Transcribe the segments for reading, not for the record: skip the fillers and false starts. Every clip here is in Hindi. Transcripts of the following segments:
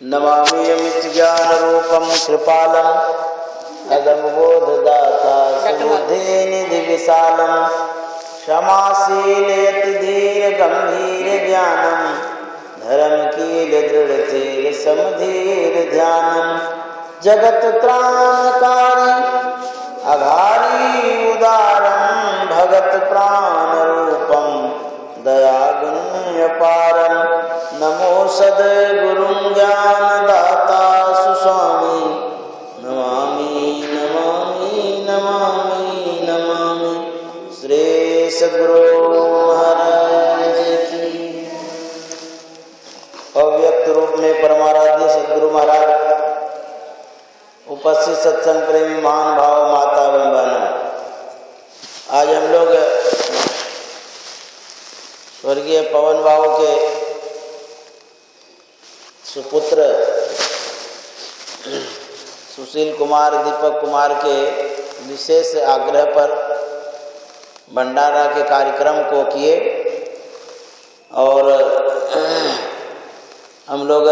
नमामि अमित ज्ञान रूपम कृपालम अगम बोधदाता सुबुद्धि निधि विशालम क्षमाशील यति धीर गंभीर ज्ञानम धर्म कील दृढ़ धीर समधीर ध्यानम जगत त्राणकारी अघारी उदारम भगत प्राण रूपम दयागुण्य पारम नमो सद्गुरुं ज्ञानदाता सुस्वामी नमामि नमामि नमामि नमामि श्री सद्गुरु महाराज की। अव्यक्त रूप में परमाराध्य सद्गुरु महाराज, उपस्थित सत्संग प्रेमी महान भाव माता बहनों, आज हम लोग स्वर्गीय पवन बाबू के सुपुत्र सुशील कुमार दीपक कुमार के विशेष आग्रह पर भंडारा के कार्यक्रम को किए और हम लोग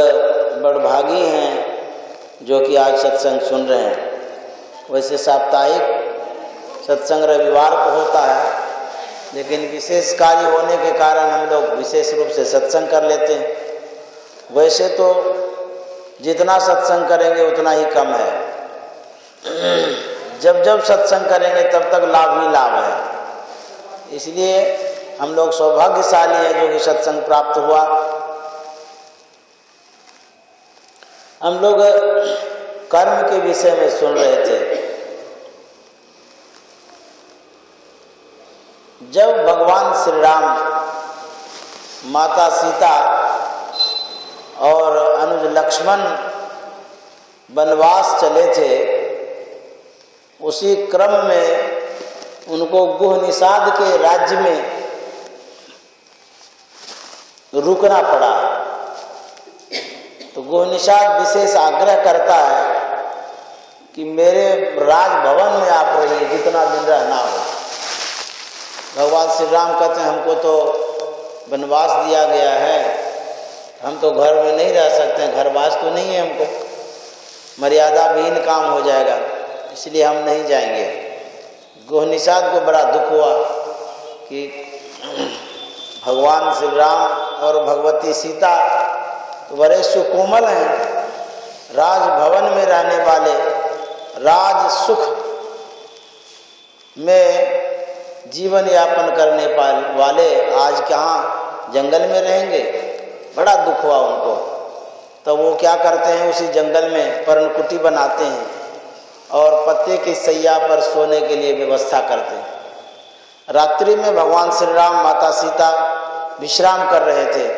बड़भागी हैं जो कि आज सत्संग सुन रहे हैं। वैसे साप्ताहिक सत्संग रविवार को होता है, लेकिन विशेष कार्य होने के कारण हम लोग विशेष रूप से सत्संग कर लेते हैं। वैसे तो जितना सत्संग करेंगे उतना ही कम है, जब जब सत्संग करेंगे तब तक लाभ ही लाभ है। इसलिए हम लोग सौभाग्यशाली हैं जो कि सत्संग प्राप्त हुआ। हम लोग कर्म के विषय में सुन रहे थे। जब भगवान श्री राम, माता सीता और अनुज लक्ष्मण वनवास चले थे, उसी क्रम में उनको गुह निषाद के राज्य में रुकना पड़ा। तो गुह निषाद विशेष आग्रह करता है कि मेरे राजभवन में आप रहिए जितना दिन रहना हो। भगवान श्री राम कहते हैं हमको तो वनवास दिया गया है, हम तो घर में नहीं रह सकते हैं, घरवास तो नहीं है हमको, मर्यादा विहीन काम हो जाएगा, इसलिए हम नहीं जाएंगे। गुह निषाद को बड़ा दुख हुआ कि भगवान श्री राम और भगवती सीता बड़े सुकोमल हैं, राजभवन में रहने वाले, राज सुख में जीवन यापन करने वाले आज कहाँ जंगल में रहेंगे। बड़ा दुख हुआ उनको। तो वो क्या करते हैं, उसी जंगल में पर्णकुटी बनाते हैं और पत्ते की सैया पर सोने के लिए व्यवस्था करते हैं। रात्रि में भगवान श्री राम, माता सीता विश्राम कर रहे थे।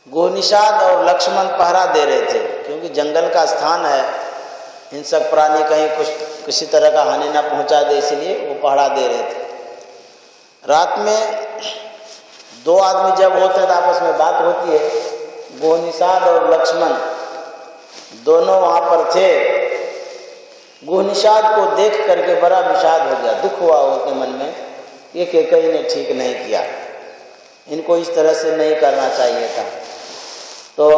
गुह निषाद और लक्ष्मण पहरा दे रहे थे, क्योंकि जंगल का स्थान है, हिंसक प्राणी कहीं कुछ किसी तरह का हानि ना पहुंचा दे, इसलिए वो पहरा दे रहे थे। रात में दो आदमी जब होते हैं तो आपस में बात होती है। गुह निषाद और लक्ष्मण दोनों वहाँ पर थे। गुह निषाद को देख करके बड़ा विषाद हो गया, दुख हुआ उसके मन में, ये कैकेयी ने ठीक नहीं किया, इनको इस तरह से नहीं करना चाहिए था। तो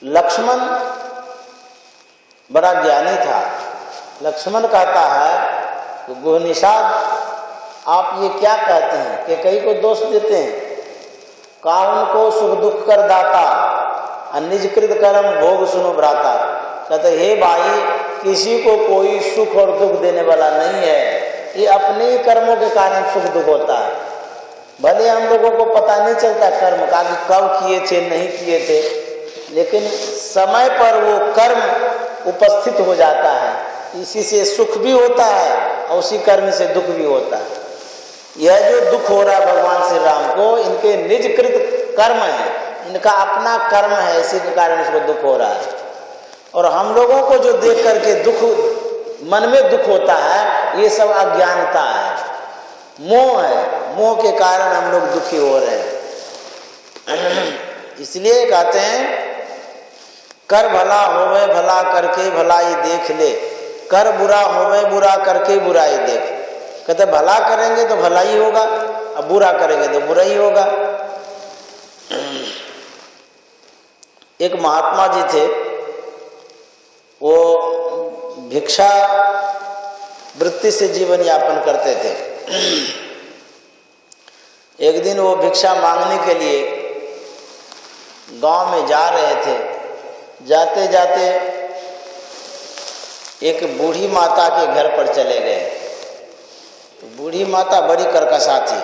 लक्ष्मण बड़ा ज्ञानी था। लक्ष्मण कहता है कि गुह निषाद आप ये क्या कहते हैं, कैकेयी को दोष देते हैं, काउन को सुख दुख कर दाता, निजकृत कर्म भोग सुनो भ्राता। कहते हे भाई, किसी को कोई सुख और दुख देने वाला नहीं है, ये अपने ही कर्मों के कारण सुख दुख होता है। भले हम लोगों को पता नहीं चलता कर्म का कि कब किए थे नहीं किए थे, लेकिन समय पर वो कर्म उपस्थित हो जाता है, इसी से सुख भी होता है और उसी कर्म से दुख भी होता है। यह जो दुख हो रहा है भगवान श्री राम को, इनके निजकृत कर्म है, इनका अपना कर्म है, इसी के कारण इसको दुख हो रहा है। और हम लोगों को जो देख करके दुख, मन में दुख होता है, ये सब अज्ञानता है, मोह है, मोह के कारण हम लोग दुखी हो रहे हैं। इसलिए कहते हैं कर भला होवे भला करके भलाई देख ले, कर बुरा होवे बुरा करके बुराई देख। कहते भला करेंगे तो भला ही होगा, अब बुरा करेंगे तो बुरा ही होगा। एक महात्मा जी थे, वो भिक्षा वृत्ति से जीवन यापन करते थे। एक दिन वो भिक्षा मांगने के लिए गांव में जा रहे थे। जाते जाते एक बूढ़ी माता के घर पर चले गए। तो बूढ़ी माता बड़ी कर्कशा थी,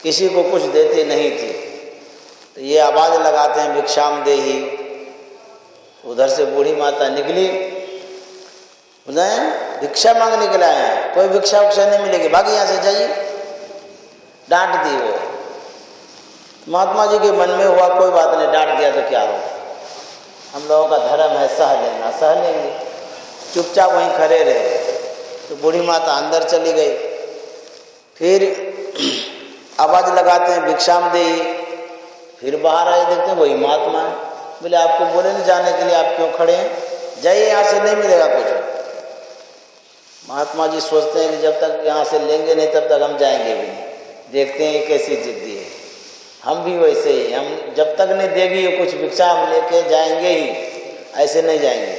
किसी को कुछ देती नहीं थी। तो ये आवाज़ लगाते हैं भिक्षाम देही। उधर से बूढ़ी माता निकली, बोले भिक्षा मांगने के लिए आए हैं, कोई भिक्षा उक्षा नहीं मिलेगी, भागी यहाँ से जाइए। डांट दी वो। महात्मा जी के मन में हुआ कोई बात नहीं, डांट दिया तो क्या होगा, हम लोगों का धर्म है सह लेना, सह लेंगे। चुपचाप वहीं खड़े रहे। तो बूढ़ी माता अंदर चली गई। फिर आवाज़ लगाते हैं भिक्षाम देही। फिर बाहर आए, देखते हैं वही महात्मा है। बोले आपको बोले नहीं जाने के लिए, आप क्यों खड़े हैं, जाइए यहाँ से नहीं मिलेगा कुछ। महात्मा जी सोचते हैं कि जब तक यहाँ से लेंगे नहीं तब तक हम जाएंगे भी नहीं। देखते हैं कैसी जिद्दी है, हम भी वैसे ही, हम जब तक नहीं देगी ये कुछ भिक्षा हम लेके जाएंगे ही, ऐसे नहीं जाएंगे।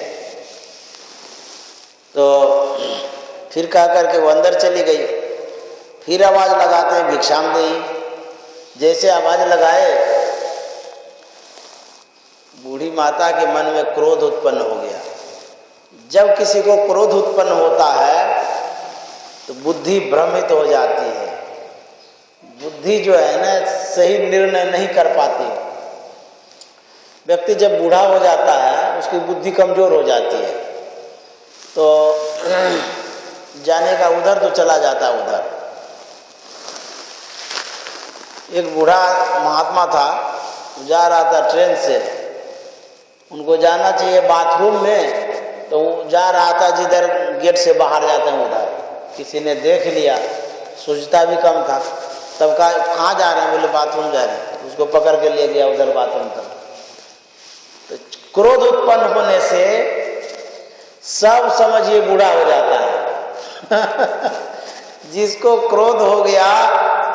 तो फिर कह करके वो अंदर चली गई। फिर आवाज़ लगाते हैं भिक्षाम देही। जैसे आवाज़ लगाए, बूढ़ी माता के मन में क्रोध उत्पन्न हो गया। जब किसी को क्रोध उत्पन्न होता है तो बुद्धि भ्रमित हो जाती है। बुद्धि जो है ना सही निर्णय नहीं कर पाती। व्यक्ति जब बूढ़ा हो जाता है उसकी बुद्धि कमजोर हो जाती है, तो जाने का उधर तो चला जाता है उधर। एक बूढ़ा महात्मा था, जा रहा था ट्रेन से, उनको जाना चाहिए बाथरूम में, तो वो जा रहा था जिधर गेट से बाहर जाते हैं उधर। किसी ने देख लिया, सूझता भी कम था, तब कहाँ जा रहे हैं, बोले बाथरूम जा रहे हैं। उसको पकड़ के ले गया उधर बाथरूम तक। तो क्रोध उत्पन्न होने से सब समझिए बूढ़ा हो जाता है। जिसको क्रोध हो गया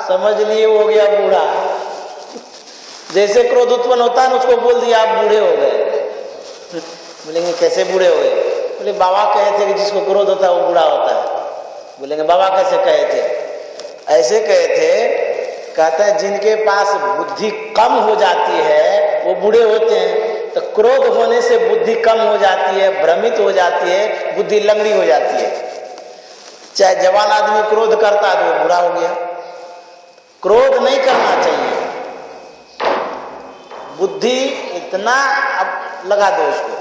समझ लिए हो गया बूढ़ा। जैसे क्रोध उत्पन्न होता है ना, उसको बोल दिया आप बूढ़े हो गए। बोलेंगे कैसे बूढ़े हो गए, बोले बाबा कहे थे कि जिसको क्रोध होता है वो बूढ़ा होता है। बोलेंगे बाबा कैसे कहे थे, ऐसे कहे थे, कहते हैं जिनके पास बुद्धि कम हो जाती है वो बूढ़े होते हैं। तो क्रोध होने से बुद्धि कम हो जाती है, भ्रमित हो जाती है, बुद्धि लंगड़ी हो जाती है। चाहे जवान आदमी क्रोध करता है तो वो बूढ़ा हो गया। क्रोध नहीं करना चाहिए। बुद्धि इतना अब लगा दो उसको,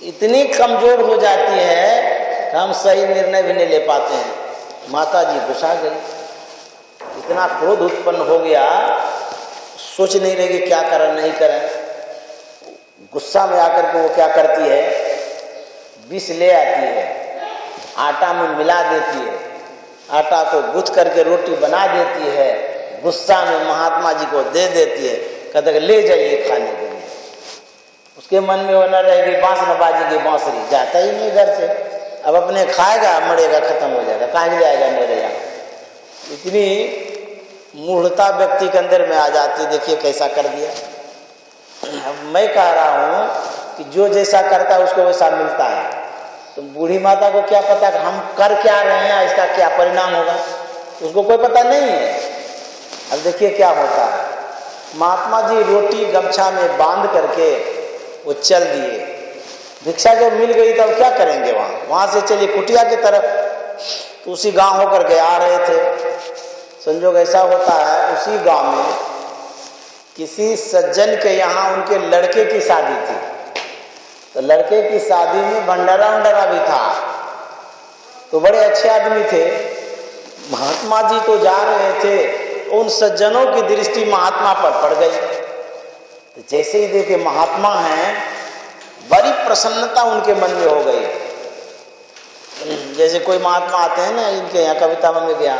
इतनी कमजोर हो जाती है कि हम सही निर्णय भी नहीं ले पाते हैं। माता जी गुस्सा गई, इतना क्रोध उत्पन्न हो गया, सोच नहीं रही कि क्या करें नहीं करें। गुस्सा में आकर के वो क्या करती है, विष ले आती है, आटा में मिला देती है, आटा को गूंथ करके रोटी बना देती है, गुस्सा में महात्मा जी को दे देती है, कहते ले जाइए खाने के लिए। उसके मन में वो न रहेगी बांस न बाजेगी बांसुरी, जाता ही नहीं घर से। अब अपने खाएगा मरेगा, खत्म हो जाएगा, कहाँ जाएगा मेरे यहाँ। इतनी मूढ़ता व्यक्ति के अंदर में आ जाती, देखिए कैसा कर दिया। अब मैं कह रहा हूँ कि जो जैसा करता है उसको वैसा मिलता है। तो बूढ़ी माता को क्या पता कि हम कर क्या रहे हैं, इसका क्या परिणाम होगा, उसको कोई पता नहीं है। अब देखिए क्या होता है, महात्मा जी रोटी गमछा में बांध करके वो चल दिए। भिक्षा जब मिल गई तब क्या करेंगे, वहाँ से चलिए कुटिया की तरफ। तो उसी गांव होकर के आ रहे थे। संजोग ऐसा होता है उसी गांव में किसी सज्जन के यहाँ उनके लड़के की शादी थी। तो लड़के की शादी में भंडारा वंडारा भी था। तो बड़े अच्छे आदमी थे। महात्मा जी तो जा रहे थे, उन सज्जनों की दृष्टि महात्मा पर पड़ गई। तो जैसे ही देखे महात्मा हैं, बड़ी प्रसन्नता उनके मन में हो गई। जैसे कोई महात्मा आते हैं ना इनके यहाँ कविता में गया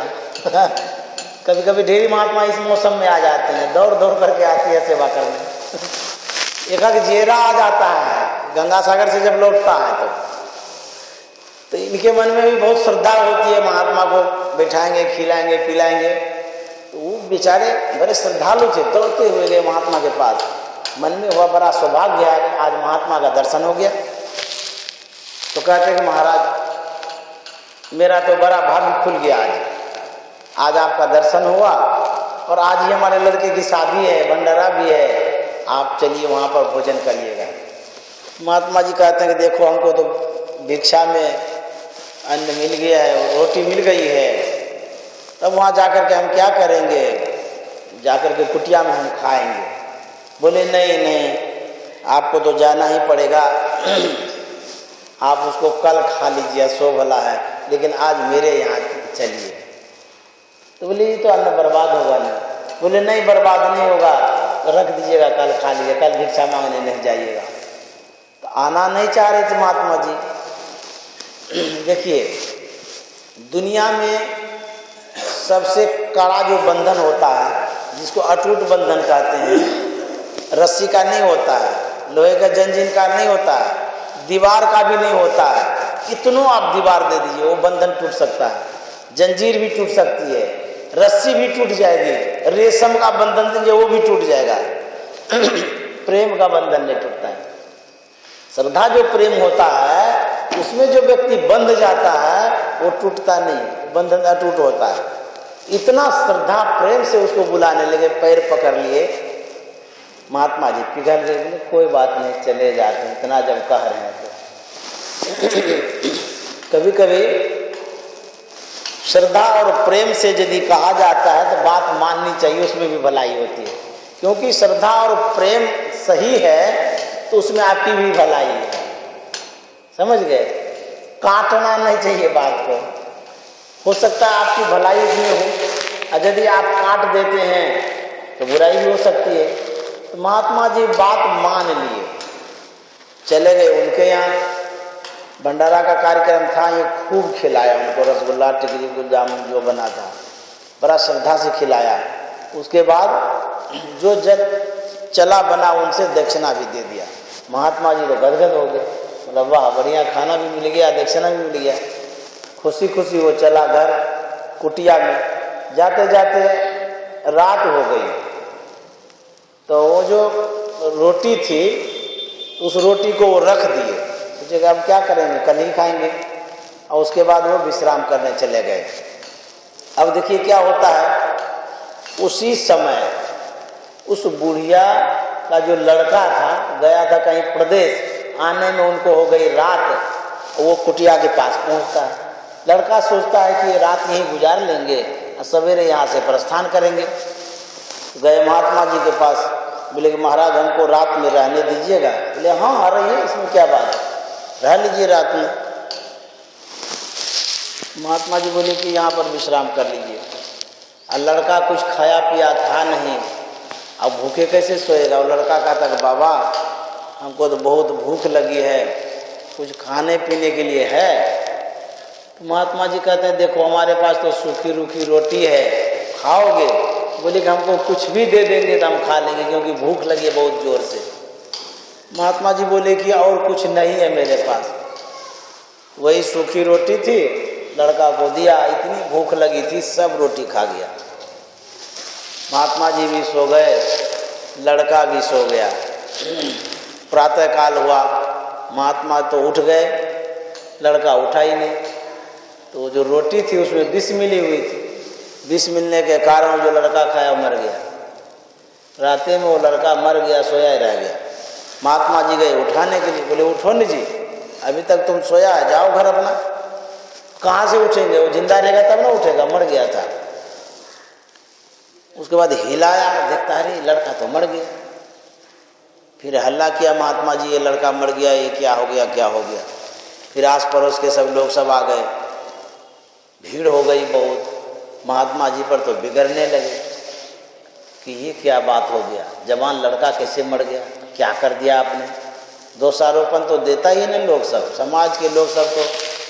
कभी कभी ढेरी महात्मा इस मौसम में आ जाते हैं, दौड़ दौड़ करके आती है सेवा करने। एक जेरा आ जाता है गंगा सागर से जब लौटता है तो इनके मन में भी बहुत श्रद्धा होती है, महात्मा को बैठाएंगे, खिलाएंगे, पिलाएंगे। तो वो बेचारे बड़े श्रद्धालु थे, दौड़ते हुए गए महात्मा के पास। मन में हुआ बड़ा सौभाग्य है, आज महात्मा का दर्शन हो गया। तो कहते हैं कि महाराज मेरा तो बड़ा भाग्य खुल गया, आज आपका दर्शन हुआ और आज ही हमारे लड़के की शादी है, भंडारा भी है, आप चलिए वहाँ पर भोजन करिएगा। महात्मा जी कहते हैं कि देखो हमको तो भिक्षा में अन्न मिल गया है, रोटी मिल गई है, तब वहाँ जाकर के हम क्या करेंगे, जाकर के कुटिया में हम खाएंगे। बोले नहीं नहीं, आपको तो जाना ही पड़ेगा, आप उसको कल खा लीजिए, सो भला है, लेकिन आज मेरे यहाँ चलिए। तो बोले ये तो अन्न बर्बाद होगा ना। बोले नहीं बर्बाद नहीं होगा, रख दीजिएगा, कल खा लीजिए, कल भिक्षा मांगने नहीं जाइएगा। तो आना नहीं चाह रहे थे महात्मा जी। देखिए दुनिया में सबसे कड़ा जो बंधन होता है, जिसको अटूट बंधन कहते हैं, रस्सी का नहीं होता है, लोहे का जंजीर का नहीं होता है, दीवार का भी नहीं होता है। कितनों आप दीवार दे दीजिए वो बंधन टूट सकता है, जंजीर भी टूट सकती है, रस्सी भी टूट जाएगी, रेशम का बंधन दीजिए वो भी टूट जाएगा। प्रेम का बंधन नहीं टूटता है। श्रद्धा जो प्रेम होता है उसमें जो व्यक्ति बंध जाता है वो टूटता नहीं, बंधन अटूट होता है। इतना श्रद्धा प्रेम से उसको बुलाने लगे, पैर पकड़ लिए, महात्मा जी पिघल गए। बोले कोई बात नहीं, चले जाते हैं, इतना जब कह रहे हैं तो। कभी कभी श्रद्धा और प्रेम से यदि कहा जाता है तो बात माननी चाहिए, उसमें भी भलाई होती है। क्योंकि श्रद्धा और प्रेम सही है तो उसमें आपकी भी भलाई है, समझ गए। काटना नहीं चाहिए बात को, हो सकता है आपकी भलाई इसमें हो, और यदि आप काट देते हैं तो बुराई भी हो सकती है। तो महात्मा जी बात मान लिए, चले गए उनके यहाँ। भंडारा का कार्यक्रम था, ये खूब खिलाया उनको, रसगुल्ला टिकरी गुलाब जामुन जो बना था, बड़ा श्रद्धा से खिलाया। उसके बाद जो जब चला बना उनसे दक्षिणा भी दे दिया। महात्मा जी तो गदगद हो गए, मतलब वाह बढ़िया, खाना भी मिल गया, दक्षिणा भी मिल गया। खुशी खुशी वो चला घर कुटिया में। जाते जाते रात हो गई, तो वो जो रोटी थी उस रोटी को वो रख दिए, सोचेगा अब क्या करेंगे, कल ही खाएंगे। और उसके बाद वो विश्राम करने चले गए। अब देखिए क्या होता है, उसी समय उस बुढ़िया का जो लड़का था गया था कहीं प्रदेश, आने में उनको हो गई रात। वो कुटिया के पास पहुंचता है, लड़का सोचता है कि रात यहीं गुजार लेंगे और सवेरे यहाँ से प्रस्थान करेंगे। गए महात्मा जी के पास, बोले कि महाराज हमको रात में रहने दीजिएगा। बोले हाँ आ रही है, इसमें क्या बात है, रह लीजिए रात में। महात्मा जी बोले कि यहाँ पर विश्राम कर लीजिए। और लड़का कुछ खाया पिया था नहीं, अब भूखे कैसे सोएगा। और लड़का कहता कि बाबा हमको तो बहुत भूख लगी है, कुछ खाने पीने के लिए है। तो महात्मा जी कहते हैं देखो हमारे पास तो सूखी रूखी रोटी है, खाओगे। बोले कि हमको कुछ भी दे देंगे तो हम खा लेंगे, क्योंकि भूख लगी है बहुत जोर से। महात्मा जी बोले कि और कुछ नहीं है मेरे पास, वही सूखी रोटी थी, लड़का को दिया, इतनी भूख लगी थी सब रोटी खा गया। महात्मा जी भी सो गए, लड़का भी सो गया। प्रातः काल हुआ, महात्मा तो उठ गए, लड़का उठा ही नहीं। तो जो रोटी थी उसमें विष मिली हुई थी, विष मिलने के कारण जो लड़का खाया मर गया। राते में वो लड़का मर गया, सोया ही रह गया। महात्मा जी गए उठाने के लिए, बोले उठो नहीं जी, अभी तक तुम सोया है, जाओ घर अपना। कहाँ से उठेंगे, वो जिंदा रहेगा तब ना उठेगा, मर गया था। उसके बाद हिलाया, देखता है लड़का तो मर गया। फिर हल्ला किया महात्मा जी, ये लड़का मर गया, ये क्या हो गया क्या हो गया। फिर आस पड़ोस के सब लोग सब आ गए, भीड़ हो गई बहुत। महात्मा जी पर तो बिगड़ने लगे कि ये क्या बात हो गया, जवान लड़का कैसे मर गया, क्या कर दिया आपने। दोषारोपण तो देता ही नहीं लोग, सब समाज के लोग सब तो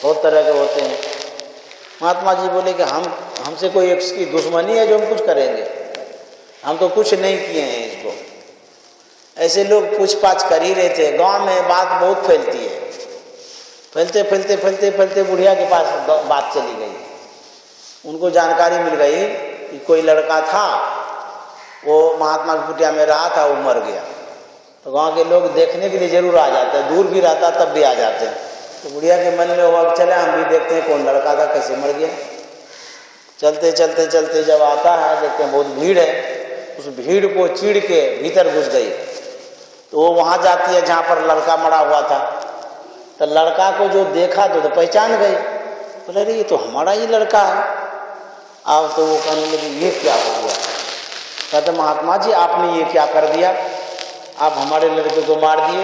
बहुत तरह के होते हैं। महात्मा जी बोले कि हमसे कोई इसकी दुश्मनी है जो हम कुछ करेंगे, हम तो कुछ नहीं किए हैं इसको। ऐसे लोग पूछपाछ कर ही रहे थे। गांव में बात बहुत फैलती है, फैलते फैलते फैलते फैलते बुढ़िया के पास बात चली गई। उनको जानकारी मिल गई कि कोई लड़का था, वो महात्मा की कुटिया में रहा था, वो मर गया। तो वहाँ के लोग देखने के लिए जरूर आ जाते हैं, दूर भी रहता तब भी आ जाते हैं। तो बुढ़िया के मन में हुआ चले हम भी देखते हैं कौन लड़का था, कैसे मर गया। चलते चलते चलते जब आता है देखते हैं बहुत भीड़ है, उस भीड़ को चीड़ के भीतर घुस गई। तो वो वहाँ जाती है जहाँ पर लड़का मरा हुआ था। तो लड़का को जो देखा तो पहचान गई, बोले अरे ये तो हमारा ही लड़का है। अब तो वो कहने लगे ये क्या हो गया। कहते महात्मा जी आपने ये क्या कर दिया, आप हमारे लड़के को मार दिए।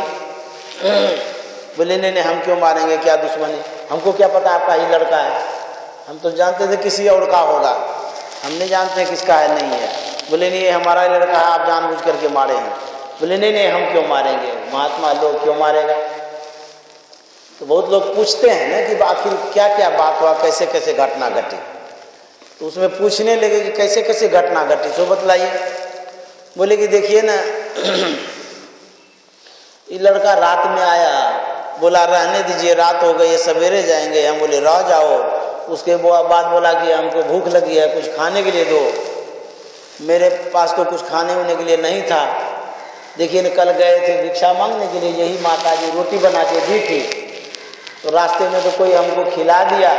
बोले नहीं हम क्यों मारेंगे, क्या दुश्मनी, हमको क्या पता आपका ही लड़का है, हम तो जानते थे किसी और का होगा, हम नहीं जानते किसका है नहीं है। बोले नहीं ये हमारा ही लड़का है, आप जानबूझ करके मारे हैं। बोले नहीं हम क्यों मारेंगे, महात्मा लोग क्यों मारेगा। तो बहुत लोग पूछते हैं ना कि आखिर क्या क्या बात हुआ, कैसे कैसे घटना घटी। तो उसमें पूछने लगे कि कैसे कैसे घटना घटी, तो बतलाइए। बोले कि देखिए ना ये लड़का रात में आया, बोला रहने दीजिए रात हो गई है सवेरे जाएंगे। हम बोले रह जाओ। उसके बाद बोला कि हमको भूख लगी है, कुछ खाने के लिए दो। मेरे पास तो कुछ खाने होने के लिए नहीं था। देखिए न कल गए थे भिक्षा मांगने के लिए, यही माता जी रोटी बना के दी थी। तो रास्ते में तो कोई हमको खिला दिया,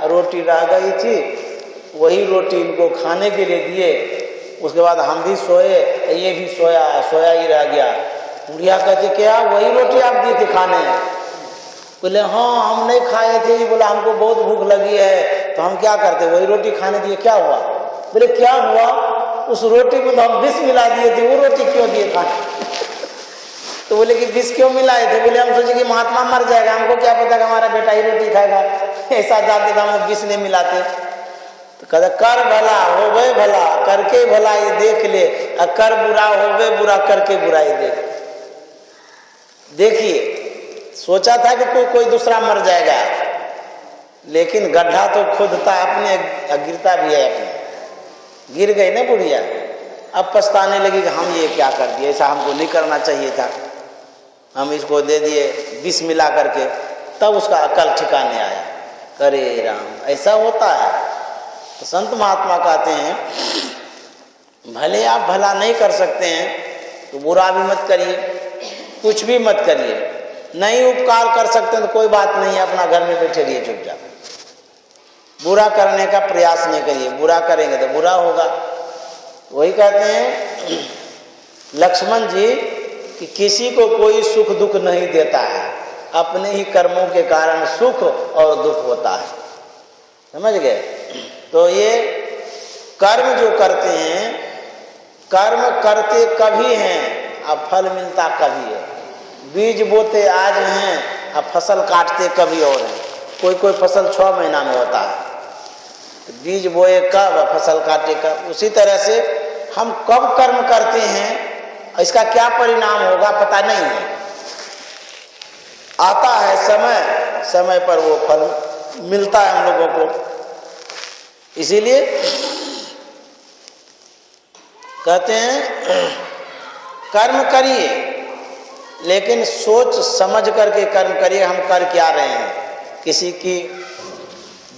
रोटी रह गई थी, वही रोटी इनको खाने के लिए दिए। उसके बाद हम भी सोए, ये भी सोया ही रह गया। बुढ़िया कहते क्या वही रोटी आप दिए थे खाने। बोले हाँ हम नहीं खाए थे। ये बोला हमको बहुत भूख लगी है तो हम क्या करते, वही रोटी खाने दिए, क्या हुआ। बोले क्या हुआ, उस रोटी में तो हम विष मिला दिए थे, वो रोटी क्यों दिए खाने। तो बोले कि विष क्यों मिलाए थे। बोले हम सोचे कि महात्मा मर जाएगा, हमको क्या पता कि हमारा बेटा ही रोटी खाएगा, ऐसा जानते थे हम विष नहीं मिलाते। तो कहते कर भला होवे भला करके भला ये देख ले, कर बुरा होवे बुरा करके बुराई देख। देखिए सोचा था कि कोई दूसरा मर जाएगा, लेकिन गड्ढा तो खुदता अपने, गिरता भी है अपने। गिर गई ना बुढ़िया, अब पछताने लगी कि हम ये क्या कर दिए, ऐसा हमको नहीं करना चाहिए था, हम इसको दे दिए विष मिला करके। तब उसका अकल ठिकाने आया, अरे राम ऐसा होता है। तो संत महात्मा कहते हैं भले आप भला नहीं कर सकते हैं तो बुरा भी मत करिए, कुछ भी मत करिए। नहीं उपकार कर सकते तो कोई बात नहीं, अपना घर में बैठे रहिए चुपचाप। बुरा करने का प्रयास नहीं करिए, बुरा करेंगे तो बुरा होगा। वही कहते हैं लक्ष्मण जी कि किसी को कोई सुख दुख नहीं देता है, अपने ही कर्मों के कारण सुख और दुख होता है। समझ गए। तो ये कर्म जो करते हैं, कर्म करते कभी हैं अब फल मिलता कभी है। बीज बोते आज हैं अब फसल काटते कभी और है। कोई फसल 6 महीना में होता है, तो बीज बोए कब फसल काटे कब। उसी तरह से हम कब कर्म करते हैं इसका क्या परिणाम होगा पता नहीं है। आता है समय पर वो फल मिलता है हम लोगों को। इसीलिए कहते हैं कर्म करिए लेकिन सोच समझ करके कर्म करिए। हम कर क्या रहे हैं, किसी की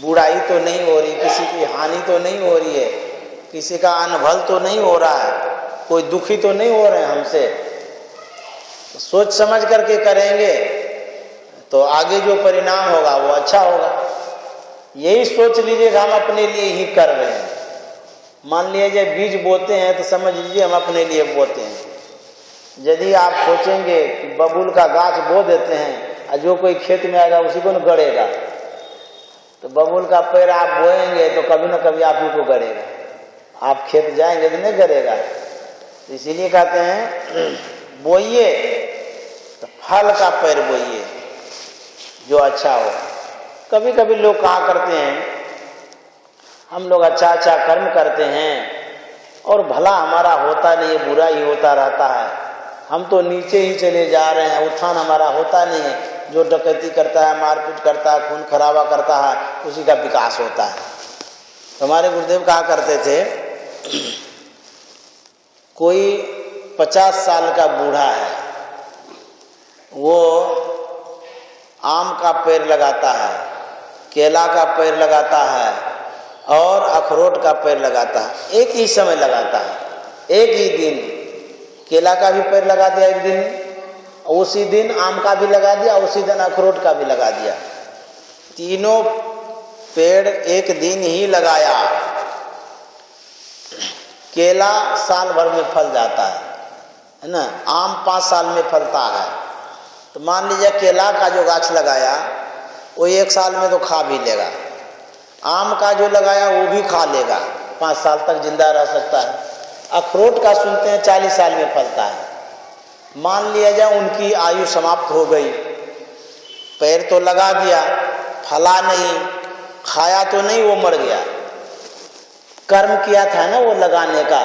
बुराई तो नहीं हो रही, किसी की हानि तो नहीं हो रही है, किसी का अनभल तो नहीं हो रहा है, कोई दुखी तो नहीं हो रहे हैं हमसे। तो सोच समझ करके करेंगे तो आगे जो परिणाम होगा वो अच्छा होगा। यही सोच लीजिए कि हम अपने लिए ही कर रहे हैं। मान लीजिए बीज बोते हैं तो समझ लीजिए हम अपने लिए बोते हैं। यदि आप सोचेंगे कि बबूल का गाछ बो देते हैं और जो कोई खेत में आएगा उसी को न गड़ेगा, तो बबूल का पेड़ आप बोएंगे तो कभी न कभी आप ही को गड़ेगा। आप खेत जाएंगे तो नहीं गड़ेगा। तो इसीलिए कहते हैं बोइए तो फल का पेड़ बोइए जो अच्छा हो। कभी कभी लोग कहा करते हैं हम लोग अच्छा कर्म करते हैं और भला हमारा होता नहीं है, बुरा ही होता रहता है, हम तो नीचे ही चले जा रहे हैं, उत्थान हमारा होता नहीं है। जो डकैती करता है, मारपीट करता है, खून खराबा करता है, उसी का विकास होता है। हमारे गुरुदेव कहा करते थे कोई 50 साल का बूढ़ा है, वो आम का पेड़ लगाता है, केला का पेड़ लगाता है और अखरोट का पेड़ लगाता है। एक ही समय लगाता है, एक ही दिन केला का भी पेड़ लगा दिया एक दिन, उसी दिन आम का भी लगा दिया, उसी दिन अखरोट का भी लगा दिया। तीनों पेड़ एक दिन ही लगाया। केला साल भर में फल जाता है ना, आम 5 साल में फलता है। तो मान लीजिए केला का जो गाछ लगाया वो 1 साल में तो खा भी लेगा, आम का जो लगाया वो भी खा लेगा, 5 साल तक जिंदा रह सकता है। अखरोट का सुनते हैं 40 साल में फलता है। मान लिया जाए उनकी आयु समाप्त हो गई, पेड़ तो लगा दिया, फला नहीं, खाया तो नहीं, वो मर गया। कर्म किया था ना वो लगाने का,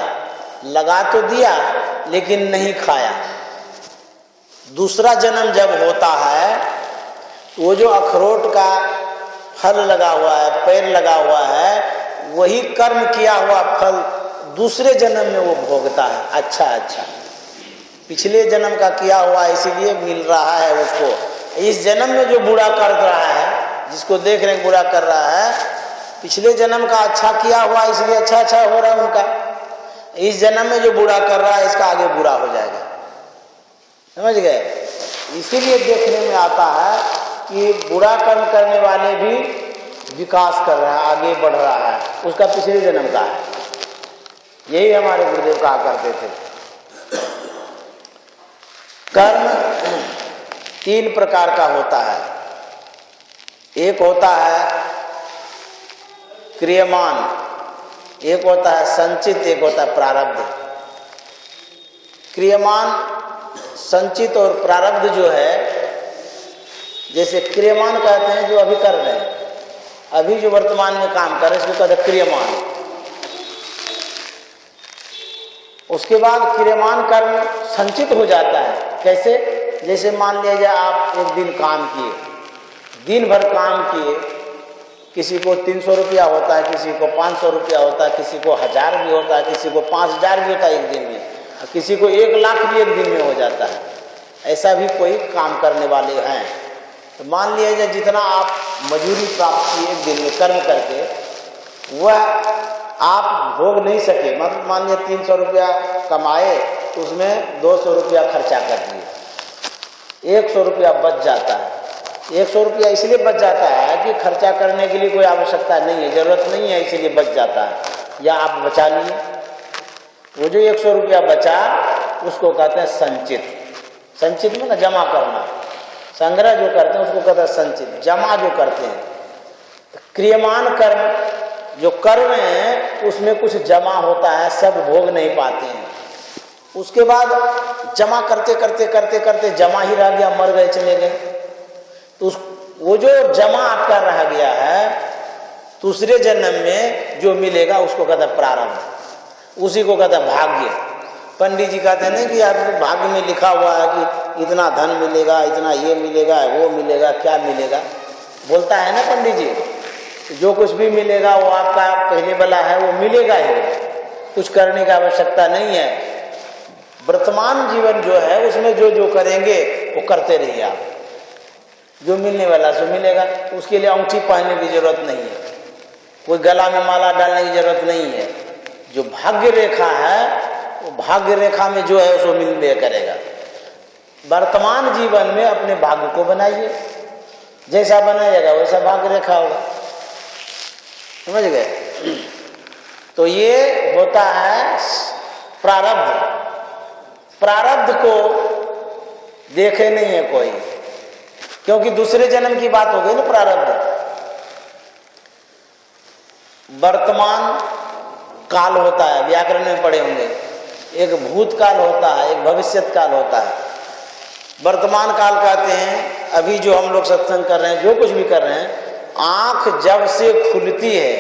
लगा तो दिया लेकिन नहीं खाया। दूसरा जन्म जब होता है तो वो जो अखरोट का फल लगा हुआ है, पेड़ लगा हुआ है, वही कर्म किया हुआ फल दूसरे जन्म में वो भोगता है। अच्छा पिछले जन्म का किया हुआ इसीलिए मिल रहा है उसको। इस जन्म में जो बुरा कर रहा है, जिसको देख रहे हैं बुरा कर रहा है, पिछले जन्म का अच्छा किया हुआ इसलिए अच्छा हो रहा है उनका। इस जन्म में जो बुरा कर रहा है इसका आगे बुरा हो जाएगा। समझ गए? इसीलिए देखने में आता है कि बुरा कर्म करने वाले भी विकास कर रहा है, आगे बढ़ रहा है, उसका पिछले जन्म का है। यही हमारे गुरुदेव कहा करते थे। कर्म 3 प्रकार का होता है। एक होता है क्रियमान, एक होता है संचित, एक होता है प्रारब्ध। क्रियमान, संचित और प्रारब्ध जो है, जैसे क्रियमान कहते हैं जो अभी कर रहे हैं, अभी जो वर्तमान में काम कर रहे हैं इसको कहते हैं क्रियमान। उसके बाद क्रियमान कर्म संचित हो जाता है। कैसे? जैसे मान लिया जाए आप एक दिन काम किए, दिन भर काम किए, किसी को 300 रुपया होता है, किसी को 500 रुपया होता है, किसी को 1000 भी होता है, किसी को 5000 भी होता है एक दिन में, किसी को 1 लाख भी एक दिन में हो जाता है। ऐसा भी कोई काम करने वाले हैं। तो मान लिया जाए जितना आप मजूरी प्राप्त किए एक दिन में कर्म करके, वह आप भोग नहीं सके। मतलब मान लीजिए 300 रुपया कमाए, उसमें 200 रुपया खर्चा कर दिए, 100 रुपया बच जाता है। 100 रुपया इसलिए बच जाता है कि खर्चा करने के लिए कोई आवश्यकता नहीं है, जरूरत नहीं है, इसीलिए बच जाता है, या आप बचा लिए। वो जो 100 रुपया बचा उसको कहते हैं संचित। संचित में ना जमा करना, संग्रह जो करते हैं उसको कहते हैं संचित, जमा जो करते हैं। क्रियमान कर्म जो कर रहे हैं उसमें कुछ जमा होता है, सब भोग नहीं पाते हैं। उसके बाद जमा करते करते करते करते जमा ही रह गया, मर गए, चले गए। तो वो जो जमा आपका रह गया है, दूसरे जन्म में जो मिलेगा उसको कहते हैं प्रारब्ध, उसी को कहते हैं भाग्य। पंडित जी कहते हैं ना कि आपके भाग्य में लिखा हुआ है कि इतना धन मिलेगा, इतना ये मिलेगा, वो मिलेगा, क्या मिलेगा, बोलता है ना पंडित जी। जो कुछ भी मिलेगा वो आपका पहले वाला है, वो मिलेगा ही, कुछ करने की आवश्यकता नहीं है। वर्तमान जीवन जो है उसमें जो जो करेंगे वो करते रहिए आप, जो मिलने वाला सो मिलेगा। उसके लिए अंगूठी पहनने की जरूरत नहीं है, कोई गला में माला डालने की जरूरत नहीं है। जो भाग्य रेखा है वो भाग्य रेखा में जो है उसको मिलने करेगा। वर्तमान जीवन में अपने भाग्य को बनाइए, जैसा बनाइएगा वैसा भाग्य रेखा होगा। समझ गए? तो ये होता है प्रारब्ध। प्रारब्ध को देखे नहीं है कोई, क्योंकि दूसरे जन्म की बात हो गई ना। प्रारब्ध वर्तमान काल होता है, व्याकरण में पढ़े होंगे, एक भूत काल होता है, एक भविष्यत काल होता है। वर्तमान काल कहते हैं अभी जो हम लोग सत्संग कर रहे हैं, जो कुछ भी कर रहे हैं, आंख जब से खुलती है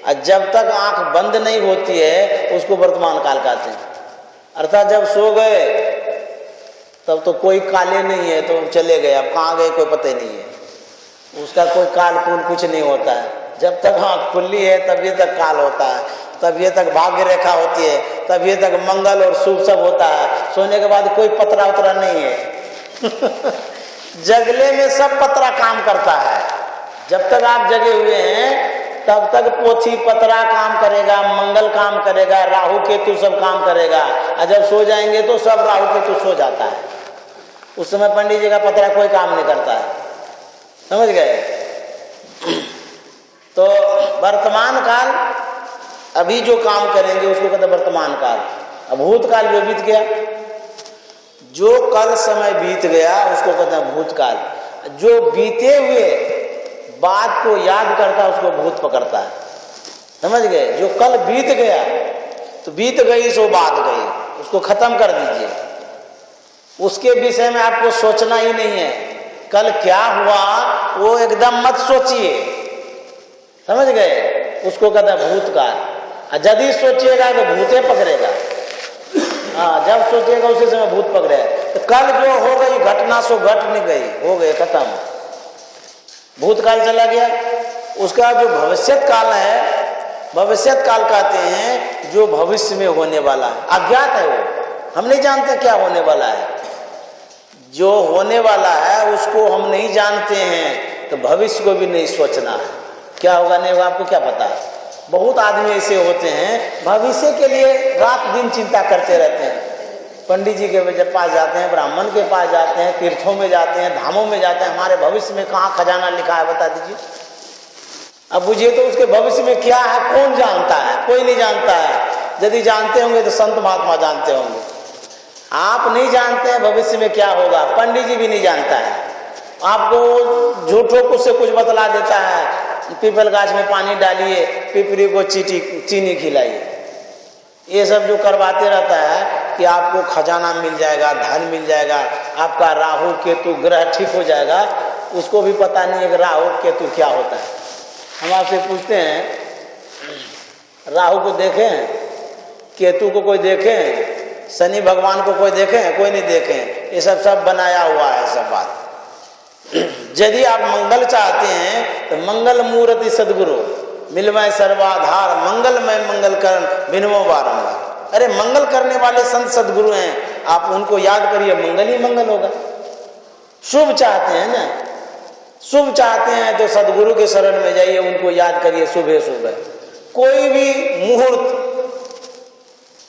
और जब तक आंख बंद नहीं होती है उसको वर्तमान काल कहते हैं। अर्थात जब सो गए तब तो कोई काले नहीं है, तो चले गए, अब कहाँ गए कोई पता ही नहीं है, उसका कोई काल कूल कुछ नहीं होता है। जब तक आँख खुली है तभी तक काल होता है, तभी तक भाग्य रेखा होती है, तभी तक मंगल और शुभ सब होता है। सोने के बाद कोई पतरा उतरा नहीं है जगले में सब पतरा काम करता है। जब तक आप जगे हुए हैं तब तक पोथी पतरा काम करेगा, मंगल काम करेगा, राहु केतु सब काम करेगा, और जब सो जाएंगे तो सब राहु केतु सो जाता है। उस समय पंडित जी का पतरा कोई काम नहीं करता है, समझ गए। तो वर्तमान काल अभी जो काम करेंगे उसको कहते हैं वर्तमान काल। अब भूतकाल जो बीत गया, जो कल समय बीत गया उसको कहते हैं भूतकाल। जो बीते हुए बात को याद करता है उसको भूत पकड़ता है, समझ गए। जो कल बीत गया तो बीत गई सो बात गई, उसको खत्म कर दीजिए। उसके विषय में आपको सोचना ही नहीं है, कल क्या हुआ वो एकदम मत सोचिए, समझ गए। उसको कहता है भूतकाल। यदि सोचिएगा तो भूते पकड़ेगा, हाँ जब सोचिएगा उसी समय भूत पकड़ेगा। तो कल जो हो गई घटना सो घट नहीं गई, हो गए खत्म, भूतकाल चला गया। उसका जो भविष्यत काल है, भविष्यत काल कहते हैं जो भविष्य में होने वाला है, अज्ञात है वो, हम नहीं जानते क्या होने वाला है। जो होने वाला है उसको हम नहीं जानते हैं, तो भविष्य को भी नहीं सोचना है, क्या होगा नहीं होगा आपको क्या पता है। बहुत आदमी ऐसे होते हैं भविष्य के लिए रात दिन चिंता करते रहते हैं। पंडित जी के पास जाते हैं, ब्राह्मण के पास जाते हैं, तीर्थों में जाते हैं, धामों में जाते हैं, हमारे भविष्य में कहाँ खजाना लिखा है बता दीजिए। अब बुझिए तो उसके भविष्य में क्या है कौन जानता है, कोई नहीं जानता है। यदि जानते होंगे तो संत महात्मा जानते होंगे, आप नहीं जानते हैं भविष्य में क्या होगा, पंडित जी भी नहीं जानता है। आपको झूठों को से कुछ बतला देता है, पीपल गाछ में पानी डालिए, पिपरी को चीनी खिलाइए, ये सब जो करवाते रहता है कि आपको खजाना मिल जाएगा, धन मिल जाएगा, आपका राहु केतु ग्रह ठीक हो जाएगा। उसको भी पता नहीं है कि राहु केतु क्या होता है। हम आपसे पूछते हैं, राहु को देखें, केतु को कोई देखें, शनि भगवान को कोई देखें, कोई नहीं देखें, ये सब बनाया हुआ है सब बात। यदि आप मंगल चाहते हैं तो मंगल मूर्ति सदगुरु मिलमय सर्वाधार मंगलमय मंगल करण बिनवो बारंबार। अरे मंगल करने वाले संत सदगुरु हैं, आप उनको याद करिए, मंगल ही मंगल होगा। शुभ चाहते हैं ना, शुभ चाहते हैं तो सदगुरु के शरण में जाइए, उनको याद करिए सुबह सुबह। कोई भी मुहूर्त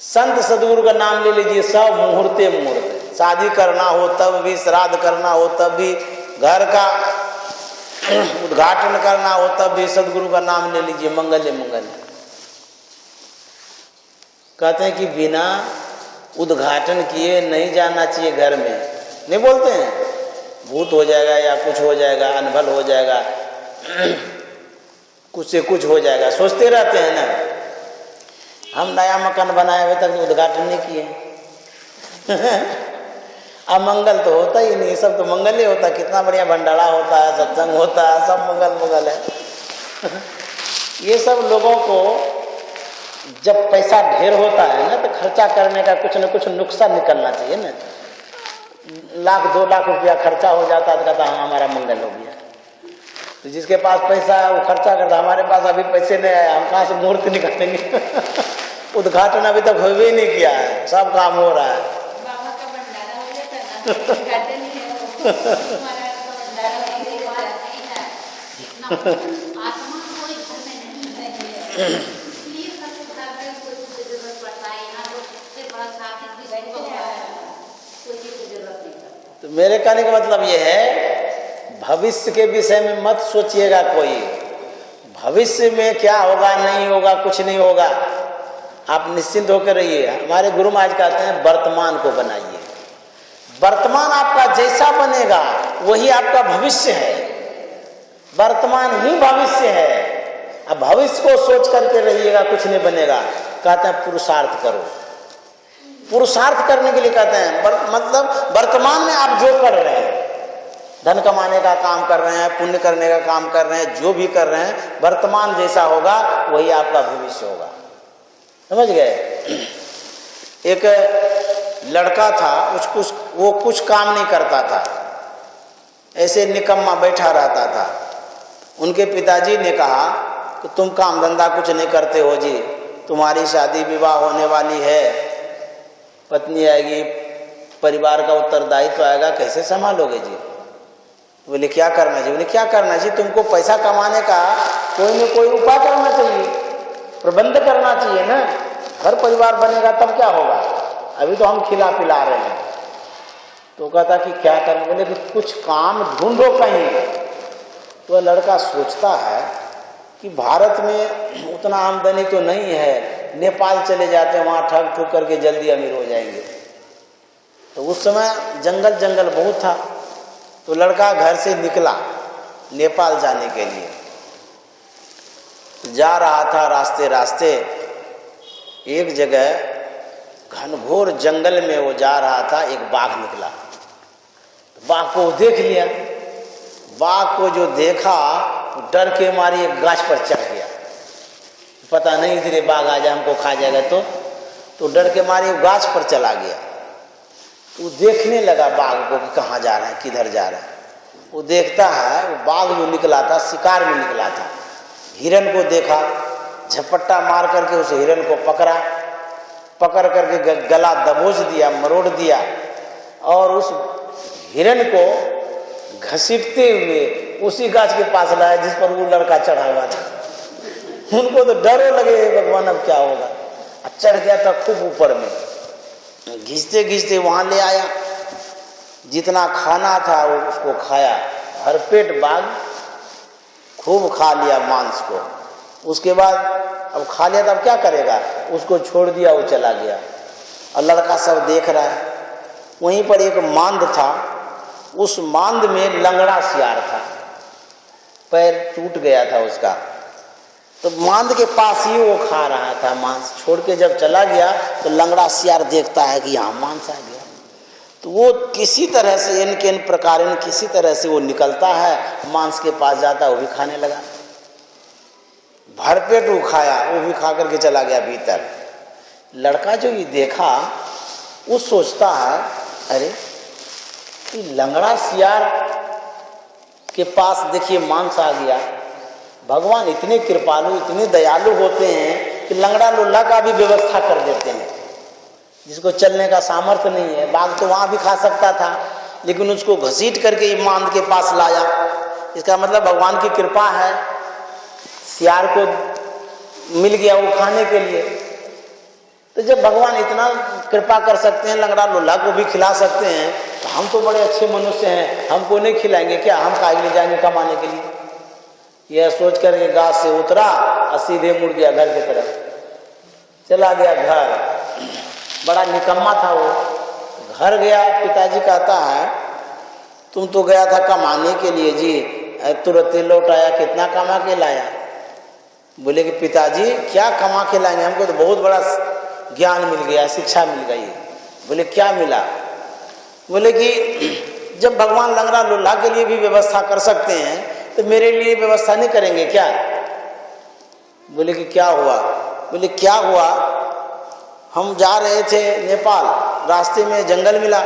संत सदगुरु का नाम ले लीजिए, सब मुहूर्ते मुहूर्त। शादी करना हो तब भी, श्राद्ध करना हो तब भी, घर का उद्घाटन करना हो तब भी सदगुरु का नाम ले लीजिए, मंगल मंगल। कहते हैं कि बिना उद्घाटन किए नहीं जाना चाहिए घर में, नहीं बोलते हैं भूत हो जाएगा या कुछ हो जाएगा, अनबल हो जाएगा, कुछ से कुछ हो जाएगा, सोचते रहते हैं ना। हम नया मकान बनाए हुए तक उद्घाटन नहीं किए। अब मंगल तो होता ही नहीं, सब तो मंगल ही होता है। कितना बढ़िया भंडारा होता है, सत्संग होता है, सब मंगल मंगल है। ये सब लोगों को जब पैसा ढेर होता है ना तो खर्चा करने का कुछ न कुछ नुक्सान निकलना चाहिए ना। 1-2 लाख रुपया खर्चा हो जाता है तो कहता हाँ हमारा मंगल हो गया। तो जिसके पास पैसा है वो खर्चा करता, हमारे पास अभी पैसे नहीं आए, हम कहाँ से मुहूर्त निकालेंगे। उद्घाटन अभी तक हो भी नहीं किया है, सब काम हो रहा है। तो मेरे कहने का मतलब ये है, भविष्य के विषय में मत सोचिएगा कोई। भविष्य में क्या होगा नहीं होगा कुछ नहीं होगा, आप निश्चिंत होकर रहिए। हमारे गुरु महाराज कहते हैं वर्तमान को बनाइए। वर्तमान आपका जैसा बनेगा वही आपका भविष्य है, वर्तमान ही भविष्य है। अब भविष्य को सोच करके रहिएगा कुछ नहीं बनेगा। कहते हैं पुरुषार्थ करो। पुरुषार्थ करने के लिए कहते हैं मतलब वर्तमान में आप जो कर रहे हैं, धन कमाने का काम कर रहे हैं, पुण्य करने का काम कर रहे हैं, जो भी कर रहे हैं, वर्तमान जैसा होगा वही आपका भविष्य होगा। समझ गए। एक लड़का था, वो कुछ काम नहीं करता था, ऐसे निकम्मा बैठा रहता था। उनके पिताजी ने कहा कि तुम काम धंधा कुछ नहीं करते हो जी, तुम्हारी शादी विवाह होने वाली है, पत्नी आएगी, परिवार का उत्तरदायित्व आएगा, कैसे संभालोगे जी। बोले क्या करना जी। बोले क्या करना जी, तुमको पैसा कमाने का कोई न कोई उपाय करना चाहिए, प्रबंध करना चाहिए ना। घर परिवार बनेगा तब क्या होगा, अभी तो हम खिला पिला रहे हैं। तो कहता कि क्या करें, बोले कि कुछ काम ढूंढो कहीं। तो लड़का सोचता है कि भारत में उतना आमदनी तो नहीं है, नेपाल चले जाते हैं, वहाँ ठग ठुक करके जल्दी अमीर हो जाएंगे। तो उस समय जंगल जंगल बहुत था। तो लड़का घर से निकला नेपाल जाने के लिए। जा रहा था, रास्ते रास्ते एक जगह घनघोर जंगल में वो जा रहा था, एक बाघ निकला। बाघ को देख लिया। बाघ को जो देखा डर के मारे एक गाछ पर चढ़ गया। पता नहीं इधर बाघ आ जाए हमको खा जाएगा, तो डर के मारे वो गाछ पर चला गया। वो देखने लगा बाघ को कि कहाँ जा रहा है, किधर जा रहा है। वो देखता है वो बाघ जो निकला था शिकार में निकला था। हिरन को देखा, झपट्टा मार करके उस हिरन को पकड़ करके गला दबोच दिया, मरोड़ दिया और उस हिरन को घसीटते हुए उसी गाछ के पास लाया जिस पर वो लड़का चढ़ा हुआ था। उनको तो डर लगे, भगवान अब क्या होगा। चढ़ गया था खूब ऊपर में, घिसते घिसते वहां ले आया। जितना खाना था वो उसको खाया, भरपेट बाघ खूब खा लिया मांस को। उसके बाद अब खा लिया, तब क्या करेगा, उसको छोड़ दिया, वो चला गया। और लड़का सब देख रहा है। वहीं पर एक मांद था, उस मांद में लंगड़ा सियार था, पैर टूट गया था उसका। तो मांद के पास ही वो खा रहा था मांस। छोड़ के जब चला गया तो लंगड़ा सियार देखता है कि यहाँ मांस आ गया। तो वो किसी तरह से इन प्रकार किसी तरह से वो निकलता है, मांस के पास जाता है, वो भी खाने लगा। भरपेट वो खाया, वो भी खा करके चला गया भीतर। लड़का जो ये देखा वो सोचता है, अरे लंगड़ा सियार के पास देखिए मांस आ गया। भगवान इतने कृपालु, इतने दयालु होते हैं कि लंगड़ा लुल्ला का भी व्यवस्था कर देते हैं। जिसको चलने का सामर्थ्य नहीं है, बाघ तो वहां भी खा सकता था, लेकिन उसको घसीट करके ये मांद के पास लाया। इसका मतलब भगवान की कृपा है, सियार को मिल गया वो खाने के लिए। तो जब भगवान इतना कृपा कर सकते हैं, लंगड़ा लुल्ला को भी खिला सकते हैं, तो हम तो बड़े अच्छे मनुष्य हैं, हमको नहीं खिलाएंगे क्या, हम काहे ले जाएंगे कमाने के लिए। यह सोच करके गाछ से उतरा और सीधे मुड़ गया घर की तरफ, चला गया घर। बड़ा निकम्मा था वो। घर गया, पिताजी कहता है तुम तो गया था कमाने के लिए जी, तुरंत लौट आया, कितना कमा के लाया। बोले कि पिताजी क्या कमा के लाएंगे, हमको तो बहुत बड़ा ज्ञान मिल गया, शिक्षा मिल गई। बोले क्या मिला। बोले कि जब भगवान लंगड़ा लुल्ला के लिए भी व्यवस्था कर सकते हैं तो मेरे लिए व्यवस्था नहीं करेंगे क्या। बोले कि क्या हुआ। बोले क्या हुआ, हम जा रहे थे नेपाल, रास्ते में जंगल मिला,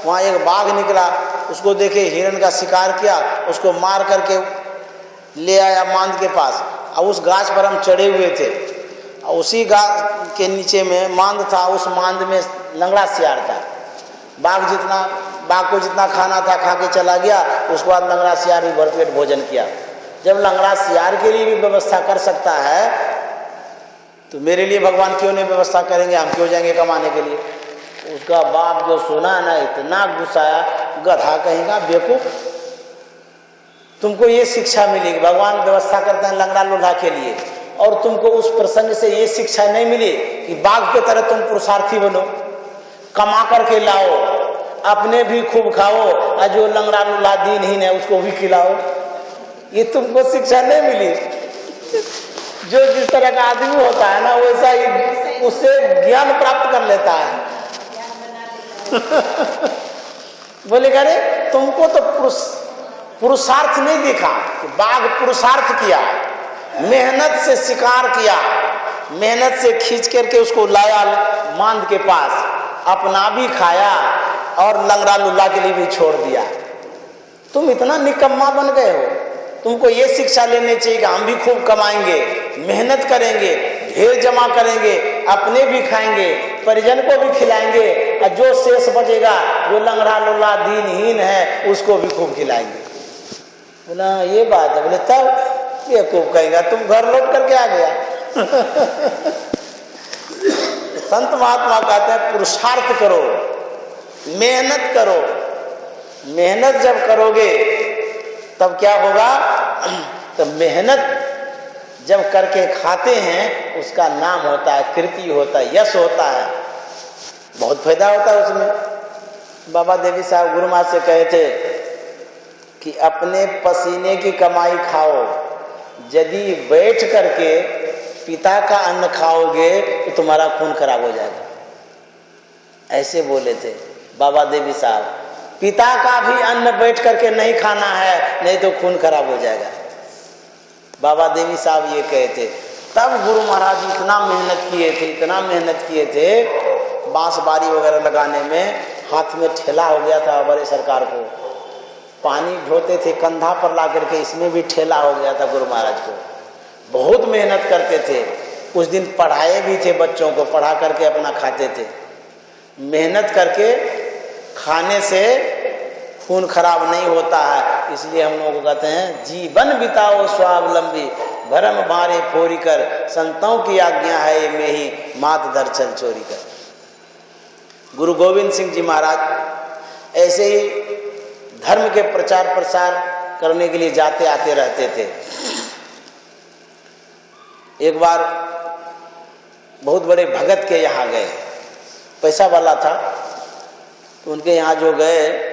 वहाँ एक बाघ निकला, उसको देखे हिरन का शिकार किया, उसको मार करके ले आया मांद के पास। और उस गाछ पर हम चढ़े हुए थे, और उसी गाछ के नीचे में मांद था, उस मांद में लंगड़ा सियार था। बाघ को जितना खाना था खा के चला गया। उसके बाद लंगड़ा सियार भी भरपेट भोजन किया। जब लंगड़ा सियार के लिए भी व्यवस्था कर सकता है तो मेरे लिए भगवान क्यों नहीं व्यवस्था करेंगे, हम क्यों जाएंगे कमाने के लिए। उसका बाप जो सुना ना, इतना गुस्साया, गधा कहेगा बेवकूफ, तुमको ये शिक्षा मिलेगी, भगवान व्यवस्था करते हैं लंगड़ा लुल्हा के लिए, और तुमको उस प्रसंग से ये शिक्षा नहीं मिली कि बाघ के तरह तुम पुरुषार्थी बनो, कमा करके लाओ, अपने भी खूब खाओ, और जो लंगड़ा लुल्हा दीनहीन है उसको भी खिलाओ। ये तुमको शिक्षा नहीं मिली। जो जिस तरह का आदमी होता है ना, वैसा ही उससे ज्ञान प्राप्त कर लेता है। बोले अरे तुमको तो पुरुषार्थ नहीं देखा कि बाघ पुरुषार्थ किया, मेहनत से शिकार किया, मेहनत से खींच करके उसको लाया मांद के पास, अपना भी खाया और लंगड़ा लुल्ला के लिए भी छोड़ दिया। तुम इतना निकम्मा बन गए हो। तुमको ये शिक्षा लेनी चाहिए कि हम भी खूब कमाएंगे, मेहनत करेंगे, ढेर जमा करेंगे, अपने भी खाएंगे, परिजन को भी खिलाएंगे, और जो शेष बचेगा, जो लंगड़ा लुल्ला दीनहीन है, उसको भी खूब खिलाएंगे। बोला ये बात है। बोले तब ये खूब कहेगा, तुम घर लौट करके आ गया। संत महात्मा कहते हैं पुरुषार्थ करो, मेहनत करो, मेहनत जब करोगे तब क्या होगा? तो मेहनत जब करके खाते हैं उसका नाम होता है, कीर्ति होता है, यश होता है, बहुत फायदा होता है उसमें। बाबा देवी साहब गुरु महाराज से कहे थे कि अपने पसीने की कमाई खाओ, यदि बैठ करके पिता का अन्न खाओगे तो तुम्हारा खून खराब हो जाएगा। ऐसे बोले थे बाबा देवी साहब। पिता का भी अन्न बैठ करके नहीं खाना है, नहीं तो खून खराब हो जाएगा। बाबा देवी साहब ये कहे थे। तब गुरु महाराज इतना मेहनत किए थे, इतना मेहनत किए थे, बांस बारी वगैरह लगाने में हाथ में ठेला हो गया था बड़े सरकार को। पानी ढोते थे कंधा पर ला करके, इसमें भी ठेला हो गया था गुरु महाराज को। बहुत मेहनत करते थे। कुछ दिन पढ़ाए भी थे, बच्चों को पढ़ा करके अपना खाते थे। मेहनत करके खाने से खून खराब नहीं होता है, इसलिए हम लोग को कहते हैं जीवन बिताओ स्वावलंबी, भरम मारे फोरी कर, संतों की आज्ञा है में ही मात धर चल चोरी कर। गुरु गोविंद सिंह जी महाराज ऐसे ही धर्म के प्रचार प्रसार करने के लिए जाते आते रहते थे। एक बार बहुत बड़े भगत के यहाँ गए, पैसा वाला था, तो उनके यहाँ जो गए,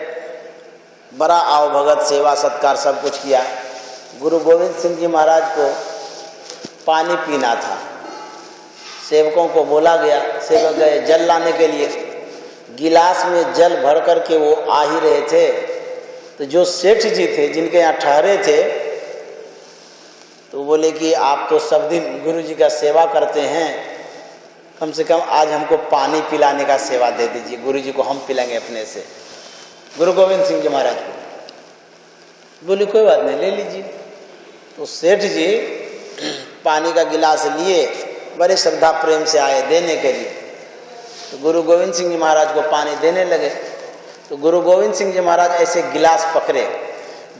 बड़ा आओ भगत, सेवा सत्कार सब कुछ किया। गुरु गोविंद सिंह जी महाराज को पानी पीना था। सेवकों को बोला गया, सेवक गए जल लाने के लिए। गिलास में जल भर कर के वो आ ही रहे थे, तो जो सेठ जी थे जिनके यहाँ ठहरे थे, तो बोले कि आप तो सब दिन गुरु जी का सेवा करते हैं, कम से कम आज हमको पानी पिलाने का सेवा दे दीजिए, गुरु जी को हम पिलाएंगे अपने से। गुरु गोविंद सिंह जी महाराज को बोले कोई बात नहीं, ले लीजिए। तो सेठ जी पानी का गिलास लिए, बड़े श्रद्धा प्रेम से आए देने के लिए। तो गुरु गोविंद सिंह जी महाराज को पानी देने लगे। तो गुरु गोविंद सिंह जी महाराज ऐसे गिलास पकड़े,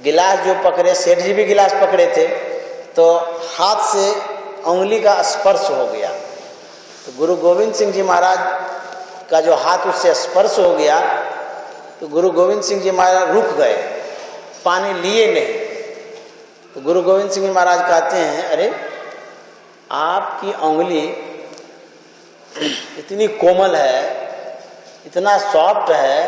गिलास जो पकड़े, सेठ जी भी गिलास पकड़े थे, तो हाथ से उंगली का स्पर्श हो गया। तो गुरु गोविंद सिंह जी महाराज का जो हाथ उससे स्पर्श हो गया, तो गुरु गोविंद सिंह जी महाराज रुक गए, पानी लिए नहीं। तो गुरु गोविंद सिंह जी महाराज कहते हैं, अरे आपकी उंगली इतनी कोमल है, इतना सॉफ्ट है,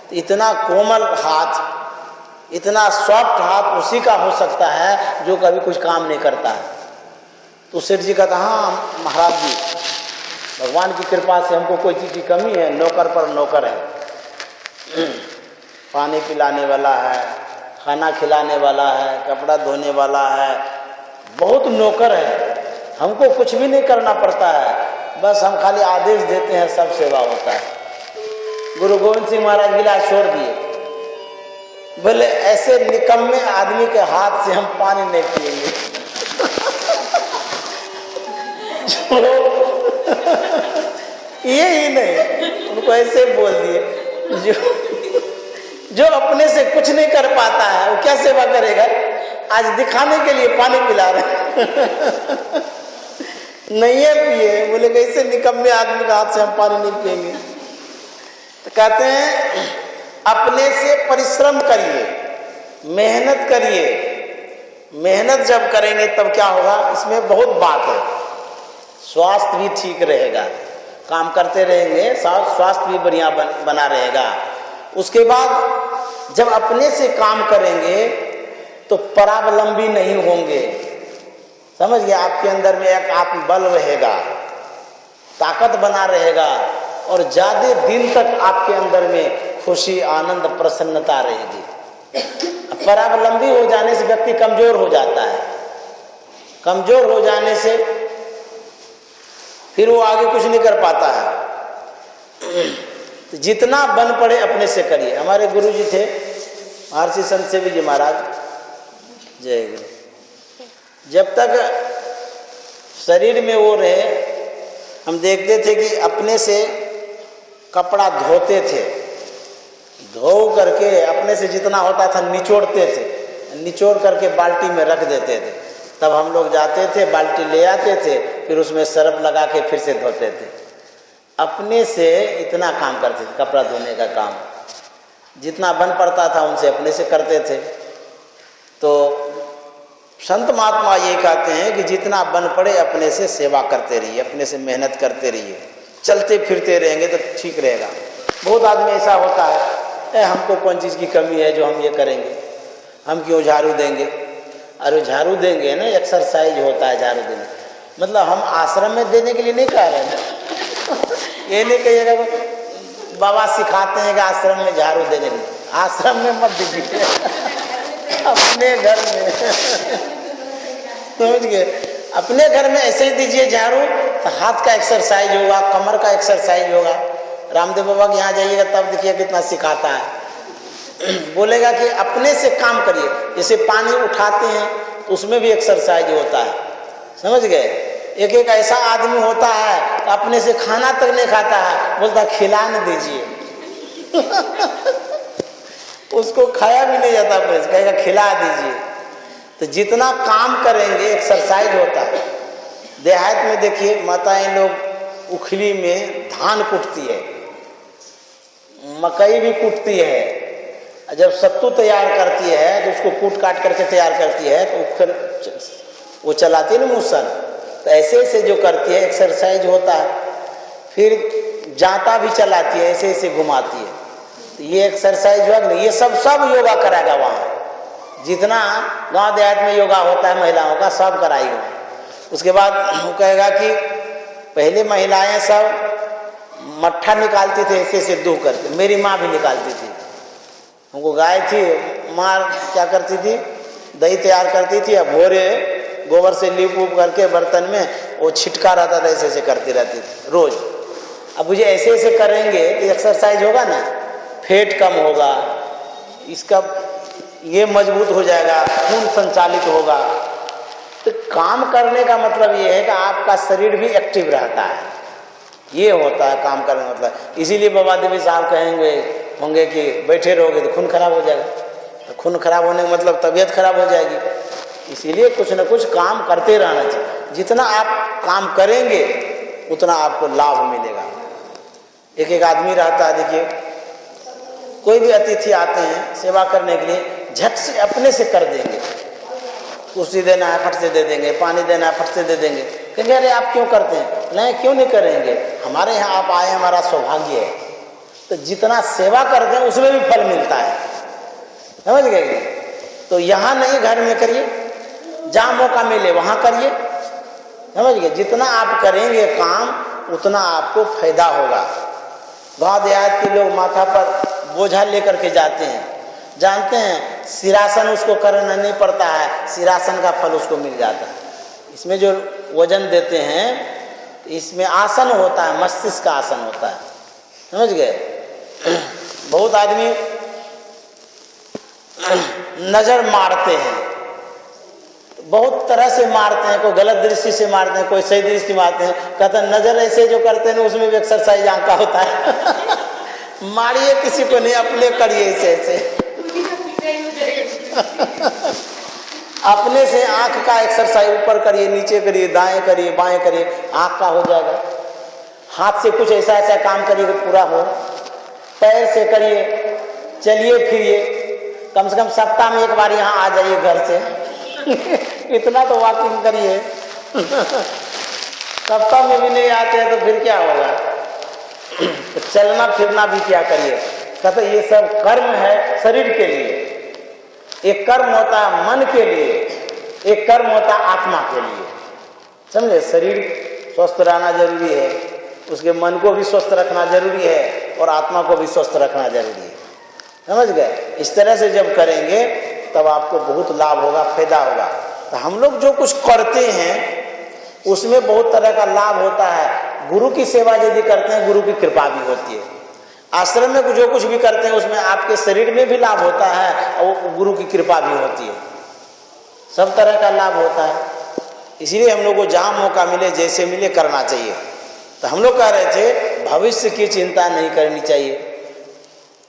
तो इतना कोमल हाथ, इतना सॉफ्ट हाथ उसी का हो सकता है जो कभी कुछ काम नहीं करता है। तो सेठ जी कहता, हाँ महाराज जी, भगवान की कृपा से हमको कोई चीज़ की कमी है, नौकर पर नौकर है। पानी पिलाने वाला है, खाना खिलाने वाला है, कपड़ा धोने वाला है, बहुत नौकर है, हमको कुछ भी नहीं करना पड़ता है, बस हम खाली आदेश देते हैं, सब सेवा होता है। गुरु गोविंद सिंह महाराज गिलास छोड़ दिए, बोले ऐसे निकम्मे आदमी के हाथ से हम पानी नहीं पिएंगे। ये ही नहीं, उनको ऐसे बोल दिए, जो अपने से कुछ नहीं कर पाता है वो क्या सेवा करेगा? आज दिखाने के लिए पानी पिला रहे नहीं है पिए, बोले कैसे निकम्मे आदमी के हाथ से हम पानी नहीं पिएंगे। तो कहते हैं अपने से परिश्रम करिए, मेहनत करिए। मेहनत जब करेंगे तब क्या होगा, इसमें बहुत बात है। स्वास्थ्य भी ठीक रहेगा, काम करते रहेंगे, स्वास्थ्य भी बढ़िया बना रहेगा। उसके बाद जब अपने से काम करेंगे तो परावलंबी नहीं होंगे, समझ गए? आपके अंदर में एक आत्मबल रहेगा, ताकत बना रहेगा, और ज्यादा दिन तक आपके अंदर में खुशी, आनंद, प्रसन्नता रहेगी। परावलंबी हो जाने से व्यक्ति कमजोर हो जाता है, कमजोर हो जाने से फिर वो आगे कुछ नहीं कर पाता है। जितना बन पड़े अपने से करिए। हमारे गुरु जी थे महर्षि संत सेवी जी महाराज, जय गुरु। जब तक शरीर में वो रहे, हम देखते थे कि अपने से कपड़ा धोते थे, धो करके अपने से जितना होता था निचोड़ते थे, निचोड़ करके बाल्टी में रख देते थे। तब हम लोग जाते थे, बाल्टी ले आते थे, फिर उसमें सरफ लगा के फिर से धोते थे। अपने से इतना काम करते थे, कपड़ा धोने का काम। जितना बन पड़ता था उनसे अपने से करते थे। तो संत महात्मा ये कहते हैं कि जितना बन पड़े अपने से सेवा करते रहिए, अपने से मेहनत करते रहिए, चलते फिरते रहेंगे तो ठीक रहेगा। बहुत आदमी ऐसा होता है, हमको कौन चीज़ की कमी है जो हम ये करेंगे, हम क्यों झाड़ू देंगे। अरे झाड़ू देंगे ना, एक्सरसाइज होता है झाड़ू देने, मतलब हम आश्रम में देने के लिए नहीं कह रहे हैं। ये नहीं कहिएगा बाबा सिखाते हैं कि आश्रम में झाड़ू देने के लिए, आश्रम में मत दीजिए, अपने घर में। समझ गए, अपने घर में ऐसे ही दीजिए झाड़ू, तो हाथ का एक्सरसाइज होगा, कमर का एक्सरसाइज होगा। रामदेव बाबा के यहाँ जाइएगा तब देखिए कितना सिखाता है। बोलेगा कि अपने से काम करिए, जैसे पानी उठाते हैं तो उसमें भी एक्सरसाइज होता है। समझ गए, एक एक ऐसा आदमी होता है कि अपने से खाना तक नहीं खाता है, बोलता खिला न दीजिए। उसको खाया भी नहीं जाता, अपने से कहेगा खिला दीजिए। तो जितना काम करेंगे एक्सरसाइज होता है। देहात में देखिए माताएं लोग उखली में धान कूटती है, मकई भी कूटती है, जब सत्तू तैयार करती है तो उसको कूट काट करके तैयार करती है तो फिर वो चलाती है ना मूसल। तो ऐसे ऐसे जो करती है एक्सरसाइज होता है। फिर जाता भी चलाती है, ऐसे ऐसे घुमाती है, तो ये एक्सरसाइज हुआ नहीं। ये सब योगा कराएगा वहाँ, जितना गांव देहात में योगा होता है महिलाओं का सब कराएगा। उसके बाद वो कहेगा कि पहले महिलाएं सब मट्ठा निकालती थी ऐसे ऐसे दूह करके, मेरी माँ भी निकालती थी। हमको गाय थी, माँ क्या करती थी, दही तैयार करती थी, अब भोरे गोबर से लीप उप करके बर्तन में वो छिटका रहता था, ऐसे ऐसे करती रहती थी रोज। अब मुझे ऐसे ऐसे करेंगे तो एक्सरसाइज होगा ना, फैट कम होगा, इसका ये मजबूत हो जाएगा, खून संचालित होगा। तो काम करने का मतलब ये है कि आपका शरीर भी एक्टिव रहता है, ये होता है काम करने का मतलब। इसीलिए बाबा देवी साहब कहेंगे होंगे कि बैठे रहोगे तो खून खराब हो जाएगा, तो खून खराब होने का मतलब तबीयत खराब हो जाएगी। इसीलिए कुछ न कुछ काम करते रहना चाहिए। जितना आप काम करेंगे उतना आपको लाभ मिलेगा। एक एक आदमी रहता है, देखिए कोई भी अतिथि आते हैं सेवा करने के लिए, झट से अपने से कर देंगे। कुर्सी देना है फट से दे देंगे, पानी देना है फट से दे देंगे। कहेंगे अरे आप क्यों करते हैं? नहीं क्यों नहीं करेंगे, हमारे यहाँ आप आए, हमारा सौभाग्य है। तो जितना सेवा करते हैं उसमें भी फल मिलता है। समझ गए? तो यहाँ नहीं, घर में करिए, जहाँ मौका मिले वहाँ करिए। समझ गए? जितना आप करेंगे काम उतना आपको फायदा होगा। गांव देहात के लोग माथा पर बोझा लेकर के जाते हैं, जानते हैं सिरासन उसको करना नहीं पड़ता है, सिरासन का फल उसको मिल जाता है। इसमें जो वजन देते हैं इसमें आसन होता है, मस्तिष्क का आसन होता है। समझ गए? बहुत आदमी नजर मारते हैं, बहुत तरह से मारते हैं, कोई गलत दृष्टि से मारते हैं, कोई सही दृष्टि मारते हैं। कहते हैं नजर ऐसे जो करते हैं उसमें भी एक्सरसाइज आंख का होता है। मारिए किसी को नहीं, अपने करिए ऐसे ऐसे। अपने से आंख का एक्सरसाइज ऊपर करिए, नीचे करिए, दाएं करिए, बाएं करिए, आंख का हो जाएगा। हाथ से कुछ ऐसा ऐसा काम करिए कि पूरा हो। पैर से करिए, चलिए फिरिए, कम से कम सप्ताह में एक बार यहाँ आ जाइए घर से। इतना तो वॉकिंग करिए। सप्ताह में भी नहीं आते हैं तो फिर क्या होगा? तो चलना फिरना भी क्या करिए। कहते ये सब कर्म है शरीर के लिए, एक कर्म होता है मन के लिए, एक कर्म होता है आत्मा के लिए। समझे? शरीर स्वस्थ रहना जरूरी है, उसके मन को भी स्वस्थ रखना जरूरी है और आत्मा को भी स्वस्थ रखना जरूरी है। समझ गए? इस तरह से जब करेंगे तब आपको बहुत लाभ होगा, फायदा होगा। तो हम लोग जो कुछ करते हैं उसमें बहुत तरह का लाभ होता है। गुरु की सेवा यदि करते हैं गुरु की कृपा भी होती है। आश्रम में जो कुछ भी करते हैं उसमें आपके शरीर में भी लाभ होता है और गुरु की कृपा भी होती है। सब तरह का लाभ होता है। इसलिए हम लोग को जहाँ मौका मिले, जैसे मिले, करना चाहिए। तो हम लोग कह रहे थे भविष्य की चिंता नहीं करनी चाहिए।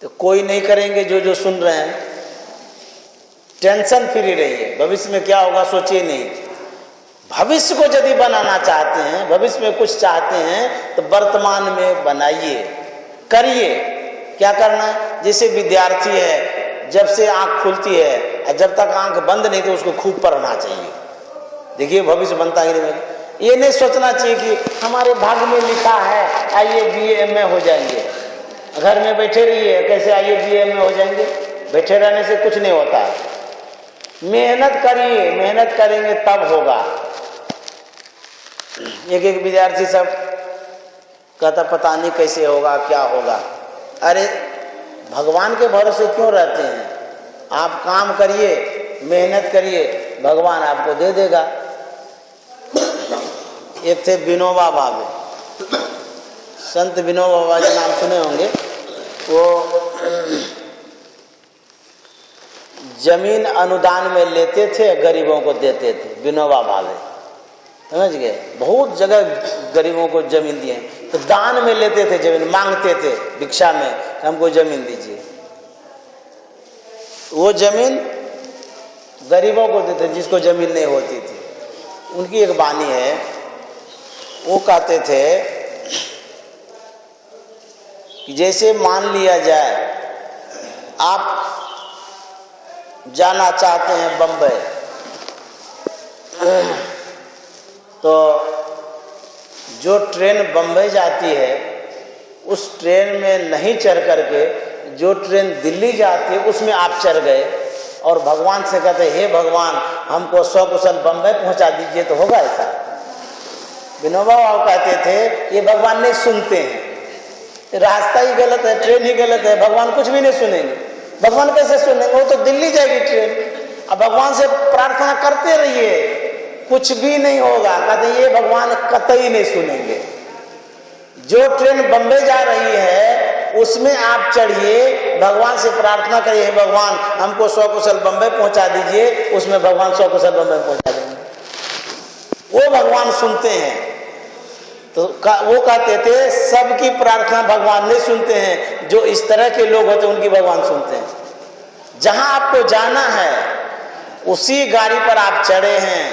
तो कोई नहीं करेंगे, जो सुन रहे हैं टेंशन फ्री रहिए। भविष्य में क्या होगा सोचिए नहीं। भविष्य को यदि बनाना चाहते हैं, भविष्य में कुछ चाहते हैं तो वर्तमान में बनाइए, करिए। क्या करना है? जैसे विद्यार्थी है, जब से आंख खुलती है और जब तक आंख बंद नहीं तो उसको खूब पढ़ना चाहिए। देखिए भविष्य बनता ही नहीं। ये नहीं सोचना चाहिए कि हमारे भाग्य में लिखा है आइए BA MA हो जाएंगे। घर में बैठे रहिए, कैसे आइए BA MA हो जाएंगे? बैठे रहने से कुछ नहीं होता है। मेहनत करिए, मेहनत करेंगे तब होगा। एक विद्यार्थी सब कहता पता नहीं कैसे होगा, क्या होगा। अरे भगवान के भरोसे क्यों रहते हैं? आप काम करिए, मेहनत करिए, भगवान आपको दे देगा। एक थे विनोबा भावे, संत विनोबा बाबा के नाम सुने होंगे। वो जमीन अनुदान में लेते थे, गरीबों को देते थे। विनोबा भावे, समझ गए? बहुत जगह गरीबों को जमीन दिए, तो दान में लेते थे जमीन, मांगते थे भिक्षा में, हमको जमीन दीजिए। वो जमीन गरीबों को देते जिसको जमीन नहीं होती थी। उनकी एक वाणी है, वो कहते थे कि जैसे मान लिया जाए आप जाना चाहते हैं बम्बई, तो जो ट्रेन बम्बई जाती है उस ट्रेन में नहीं चढ़ करके जो ट्रेन दिल्ली जाती है उसमें आप चढ़ गए और भगवान से कहते हे भगवान हमको सकुशल बम्बई पहुंचा दीजिए, तो होगा ऐसा? विनोबा बाबा कहते थे ये भगवान नहीं सुनते हैं, रास्ता ही गलत है, ट्रेन ही गलत है, भगवान कुछ भी नहीं सुनेंगे। भगवान कैसे सुनेंगे? वो तो दिल्ली जाएगी ट्रेन। अब भगवान से प्रार्थना करते रहिए, कुछ भी नहीं होगा। कहते ये भगवान कतई नहीं सुनेंगे। जो ट्रेन बम्बई जा रही है उसमें आप चढ़िए, भगवान से प्रार्थना करिए भगवान हमको सकुशल बम्बई पहुंचा दीजिए, उसमें भगवान सकुशल बम्बई पहुंचा देंगे। वो भगवान सुनते हैं। तो वो कहते थे सबकी प्रार्थना भगवान नहीं सुनते हैं, जो इस तरह के लोग होते हैं उनकी भगवान सुनते हैं। जहां आपको जाना है उसी गाड़ी पर आप चढ़े हैं,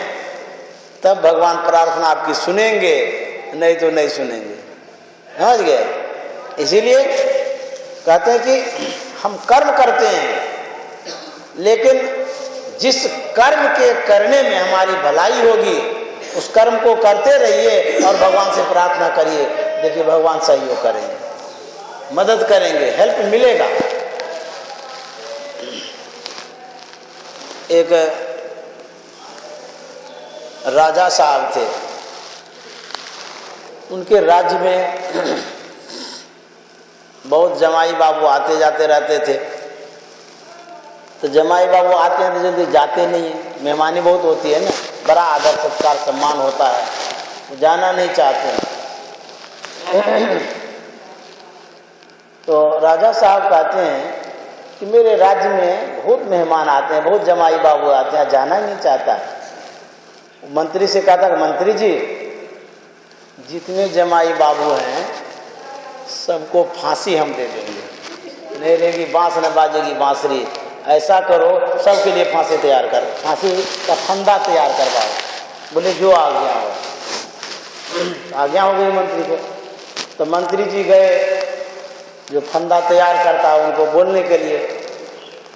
तब भगवान प्रार्थना आपकी सुनेंगे, नहीं तो नहीं सुनेंगे। समझ गए? इसीलिए कहते हैं कि हम कर्म करते हैं, लेकिन जिस कर्म के करने में हमारी भलाई होगी उस कर्म को करते रहिए और भगवान से प्रार्थना करिए। देखिए भगवान सहयोग करेंगे, मदद करेंगे, हेल्प मिलेगा। एक राजा साहब थे, उनके राज्य में बहुत जमाई बाबू आते जाते रहते थे। तो जमाई बाबू आते हैं तो जल्दी जाते नहीं हैं, मेहमानी बहुत होती है ना, बड़ा आदर सत्कार सम्मान होता है, तो जाना नहीं चाहते हैं। तो राजा साहब कहते हैं कि मेरे राज्य में बहुत मेहमान आते हैं, बहुत जमाई बाबू आते हैं, जाना ही नहीं चाहता। मंत्री से कहा था कि मंत्री जी जितने जमाई बाबू हैं सबको फांसी हम दे देंगे, नहीं रहेगी बांस न बाजेगी बांसुरी, ऐसा करो सबके लिए फांसी तैयार कर, फांसी का फंदा तैयार करवाओ। बोले जो आज्ञा हो। आज्ञा हो गई मंत्री को। तो मंत्री जी गए, जो फंदा तैयार करता है उनको बोलने के लिए,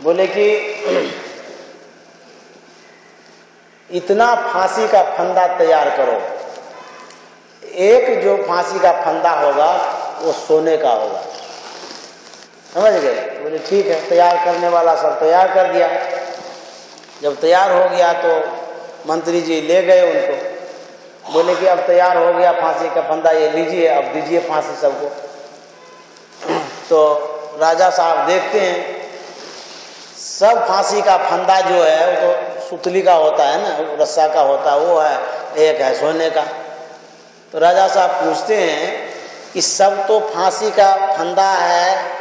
बोले कि इतना फांसी का फंदा तैयार करो, एक जो फांसी का फंदा होगा वो सोने का होगा। समझ गए? बोले ठीक है। तैयार करने वाला सब तैयार कर दिया। जब तैयार हो गया तो मंत्री जी ले गए उनको, बोले कि अब तैयार हो गया फांसी का फंदा, ये लीजिए, अब दीजिए फांसी सबको। तो राजा साहब देखते हैं सब फांसी का फंदा जो है वो तो सुतली का होता है ना, रस्सा का होता है, वो है, एक है सोने का। तो राजा साहब पूछते हैं कि सब तो फांसी का फंदा है,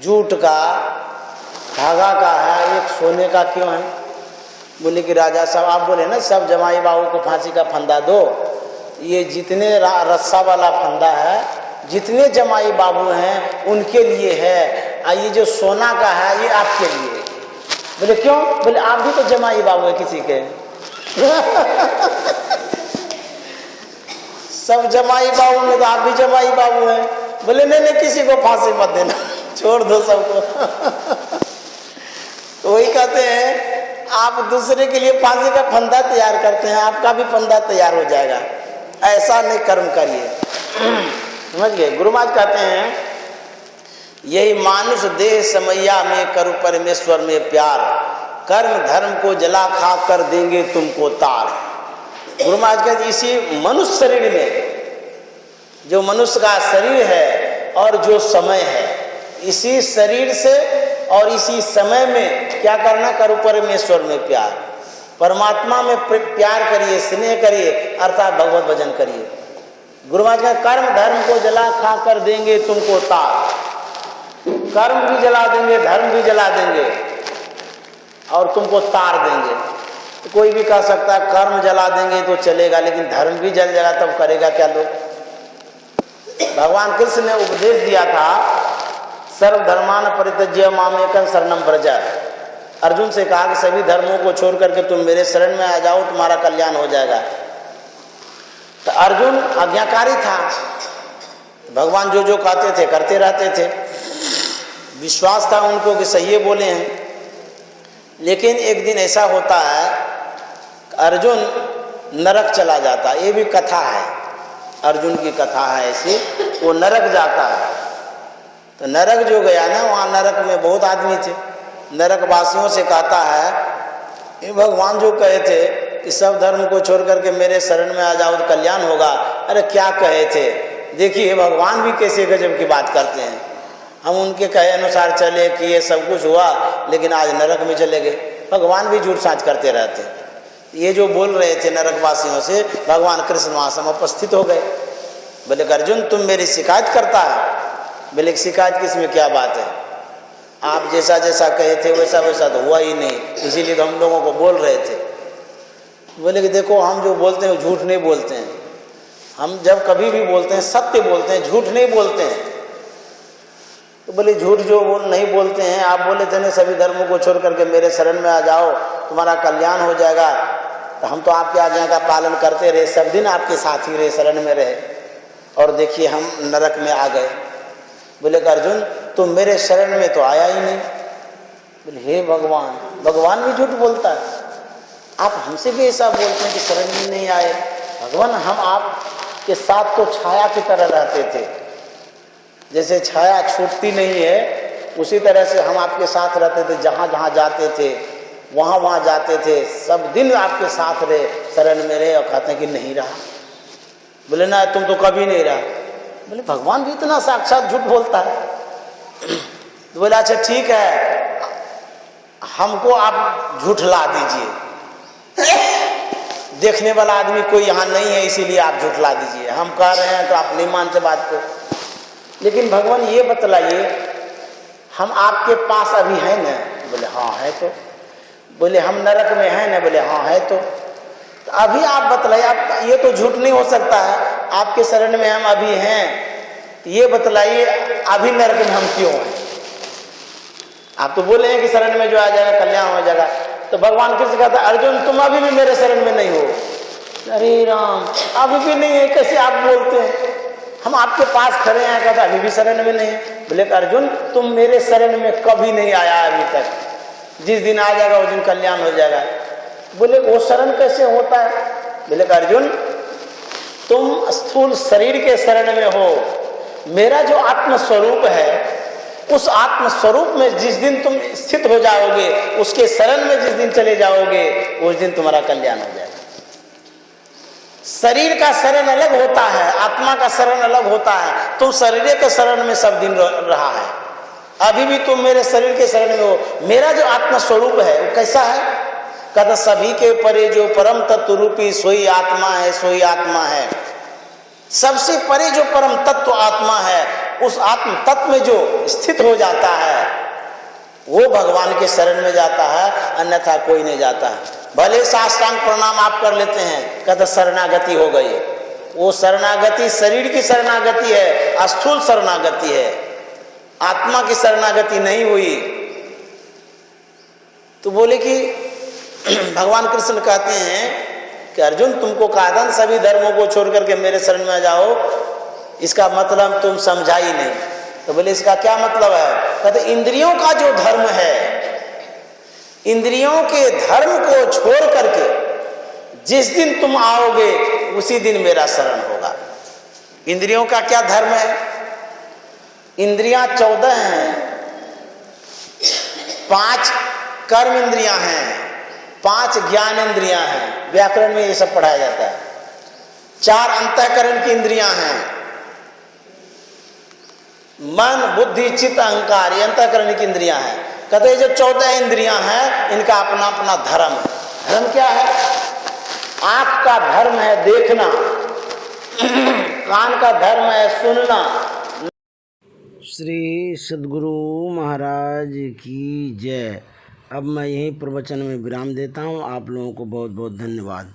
जूट का धागा का है, एक सोने का क्यों है? बोले कि राजा साहब आप बोले ना सब जमाई बाबू को फांसी का फंदा दो, ये जितने रस्सा वाला फंदा है जितने जमाई बाबू हैं उनके लिए है, और ये जो सोना का है ये आपके लिए। बोले क्यों? बोले आप भी तो जमाई बाबू है किसी के। सब जमाई बाबू में तो आप भी जमाई बाबू हैं। बोले नहीं नहीं किसी को फांसी मत देना। छोड़ दो सबको। तो वही कहते हैं आप दूसरे के लिए फांसी का फंदा तैयार करते हैं, आपका भी फंदा तैयार हो जाएगा। ऐसा नहीं कर्म करिए। समझ गए? गुरु महाराज कहते हैं यही मानुष देह समैया में करो परमेश्वर में प्यार, कर्म धर्म को जला खा कर देंगे तुमको तार। गुरु महाराज कहते इसी मनुष्य शरीर में, जो मनुष्य का शरीर है और जो समय है, इसी शरीर से और इसी समय में क्या करना? करो परमेश्वर में प्यार, परमात्मा में प्यार करिए, स्नेह करिए, अर्थात भगवत भजन करिए। गुरु महाराज का कर्म धर्म को जला खा कर देंगे तुमको तार, कर्म भी जला देंगे, धर्म भी जला देंगे और तुमको तार देंगे। तो कोई भी कह सकता है कर्म जला देंगे तो चलेगा, लेकिन धर्म भी जल जाएगा तब करेगा क्या लोग? भगवान कृष्ण ने उपदेश दिया था सर्वधर्मान परित्यज्य मामेकं शरणं व्रज। अर्जुन से कहा कि सभी धर्मों को छोड़ करके तुम मेरे शरण में आ जाओ, तुम्हारा कल्याण हो जाएगा। तो अर्जुन आज्ञाकारी था, भगवान जो जो कहते थे करते रहते थे, विश्वास था उनको कि सही बोले हैं। लेकिन एक दिन ऐसा होता है अर्जुन नरक चला जाता, ये भी कथा है, अर्जुन की कथा है ऐसी। वो नरक जाता है, तो नरक जो गया ना, वहाँ नरक में बहुत आदमी थे। नरक वासियों से कहता है ये भगवान जो कहे थे कि सब धर्म को छोड़ करके मेरे शरण में आ जाओ तो कल्याण होगा, अरे क्या कहे थे? देखिए भगवान भी कैसे गजब की बात करते हैं। हम उनके कहे अनुसार चले कि ये सब कुछ हुआ, लेकिन आज नरक में चले गए। भगवान भी झूठ साँच करते रहते हैं। ये जो बोल रहे थे नरकवासियों से, भगवान कृष्ण वहाँ से उपस्थित हो गए। बोले अर्जुन तुम मेरी शिकायत करता है? बोले शिकायत किस में क्या बात है? आप जैसा जैसा कहे थे वैसा वैसा तो हुआ ही नहीं, इसीलिए तो हम लोगों को बोल रहे थे। बोले कि देखो हम जो बोलते हैं झूठ नहीं बोलते हैं, हम जब कभी भी बोलते हैं सत्य बोलते हैं, झूठ नहीं बोलते हैं। तो बोले झूठ जो नहीं बोलते हैं, आप बोले थे ना सभी धर्मों को छोड़ करके मेरे शरण में आ जाओ तुम्हारा कल्याण हो जाएगा, तो हम तो आपकी आज्ञा का पालन करते रहे, सब दिन आपके साथ ही रहे, शरण में रहे, और देखिए हम नरक में आ गए। बोले कि अर्जुन तुम मेरे शरण में तो आया ही नहीं। बोले हे भगवान, भगवान भी झूठ बोलता है, आप हमसे भी ऐसा बोलते हैं कि शरण में नहीं आए। भगवान हम आपके साथ तो छाया की तरह रहते थे, जैसे छाया छूटती नहीं है उसी तरह से हम आपके साथ रहते थे, जहाँ जहाँ जाते थे वहाँ वहाँ जाते थे, सब दिन आपके साथ रहे, शरण में रहे, और कहते हैं कि नहीं रहा। बोले ना तुम तो कभी नहीं रहा। बोले भगवान भी इतना साक्षात झूठ बोलता है? तो बोले अच्छा ठीक है, हमको आप झूठ ला दीजिए, देखने वाला आदमी कोई यहाँ नहीं है इसीलिए आप झूठ ला दीजिए, हम कह रहे हैं तो आप नहीं मानते बात को। लेकिन भगवान ये बतलाइए हम आपके पास अभी है ना? बोले हाँ है। तो बोले हम नरक में हैं ना? बोले हाँ है। तो अभी आप बतलाइए, आप ये तो झूठ नहीं हो सकता है, आपके शरण में हम अभी हैं, ये बतलाइए अभी नरक में हम क्यों हैं? आप तो बोले हैं कि शरण में जो आ जाएगा कल्याण हो जाएगा। तो भगवान कृष्ण कहता अर्जुन तुम अभी भी मेरे शरण में नहीं हो। अरे राम अभी भी नहीं है, कैसे आप बोलते हैं? हम आपके पास खड़े हैं, कहता अभी भी शरण में नहीं है। बोले अर्जुन तुम मेरे शरण में कभी नहीं आया अभी तक, जिस दिन आ जाएगा उस दिन कल्याण हो जाएगा। बोले वो शरण कैसे होता है? बोले अर्जुन तुम स्थूल शरीर के शरण में हो, मेरा जो आत्म स्वरूप है उस आत्म स्वरूप में जिस दिन तुम स्थित हो जाओगे, उसके शरण में जिस दिन चले जाओगे, उस दिन तुम्हारा कल्याण हो जाएगा। शरीर का शरण अलग होता है, आत्मा का शरण अलग होता है। तुम शरीर के शरण में सब दिन रहा है, अभी भी तुम मेरे शरीर के शरण में हो। मेरा जो आत्म स्वरूप है वो कैसा है? कहता सभी के परे जो परम तत्व रूपी सोई आत्मा है, सोई आत्मा है। सबसे परे जो परम तत्व आत्मा है, उस आत्म तत्व में जो स्थित हो जाता है वो भगवान के शरण में जाता है, अन्यथा कोई नहीं जाता है। भले साष्टांग प्रणाम आप कर लेते हैं, कहते शरणागति हो गई। वो शरणागति शरीर की शरणागति है, स्थूल शरणागति है, आत्मा की शरणागति नहीं हुई। तो बोले कि भगवान कृष्ण कहते हैं कि अर्जुन तुमको कहा था सभी धर्मों को छोड़ करके मेरे शरण में आ जाओ, इसका मतलब तुम समझा ही नहीं। तो बोले इसका क्या मतलब है? कहते इंद्रियों का जो धर्म है, इंद्रियों के धर्म को छोड़ करके जिस दिन तुम आओगे उसी दिन मेरा शरण होगा। इंद्रियों का क्या धर्म है? इंद्रियां 14 हैं, 5 कर्म इंद्रियां हैं, 5 ज्ञान इंद्रियां हैं, व्याकरण में ये सब पढ़ाया जाता है। 4 अंतःकरण की इंद्रियां हैं, मन बुद्धि चित्त अहंकार, ये अंतःकरण की इंद्रियां हैं। कहते हैं जो 14 इंद्रियां हैं इनका अपना अपना धर्म। धर्म क्या है? आंख का धर्म है देखना, कान का धर्म है सुनना। श्री सद्गुरु महाराज की जय। अब मैं यहीं प्रवचन में विराम देता हूँ। आप लोगों को बहुत बहुत धन्यवाद।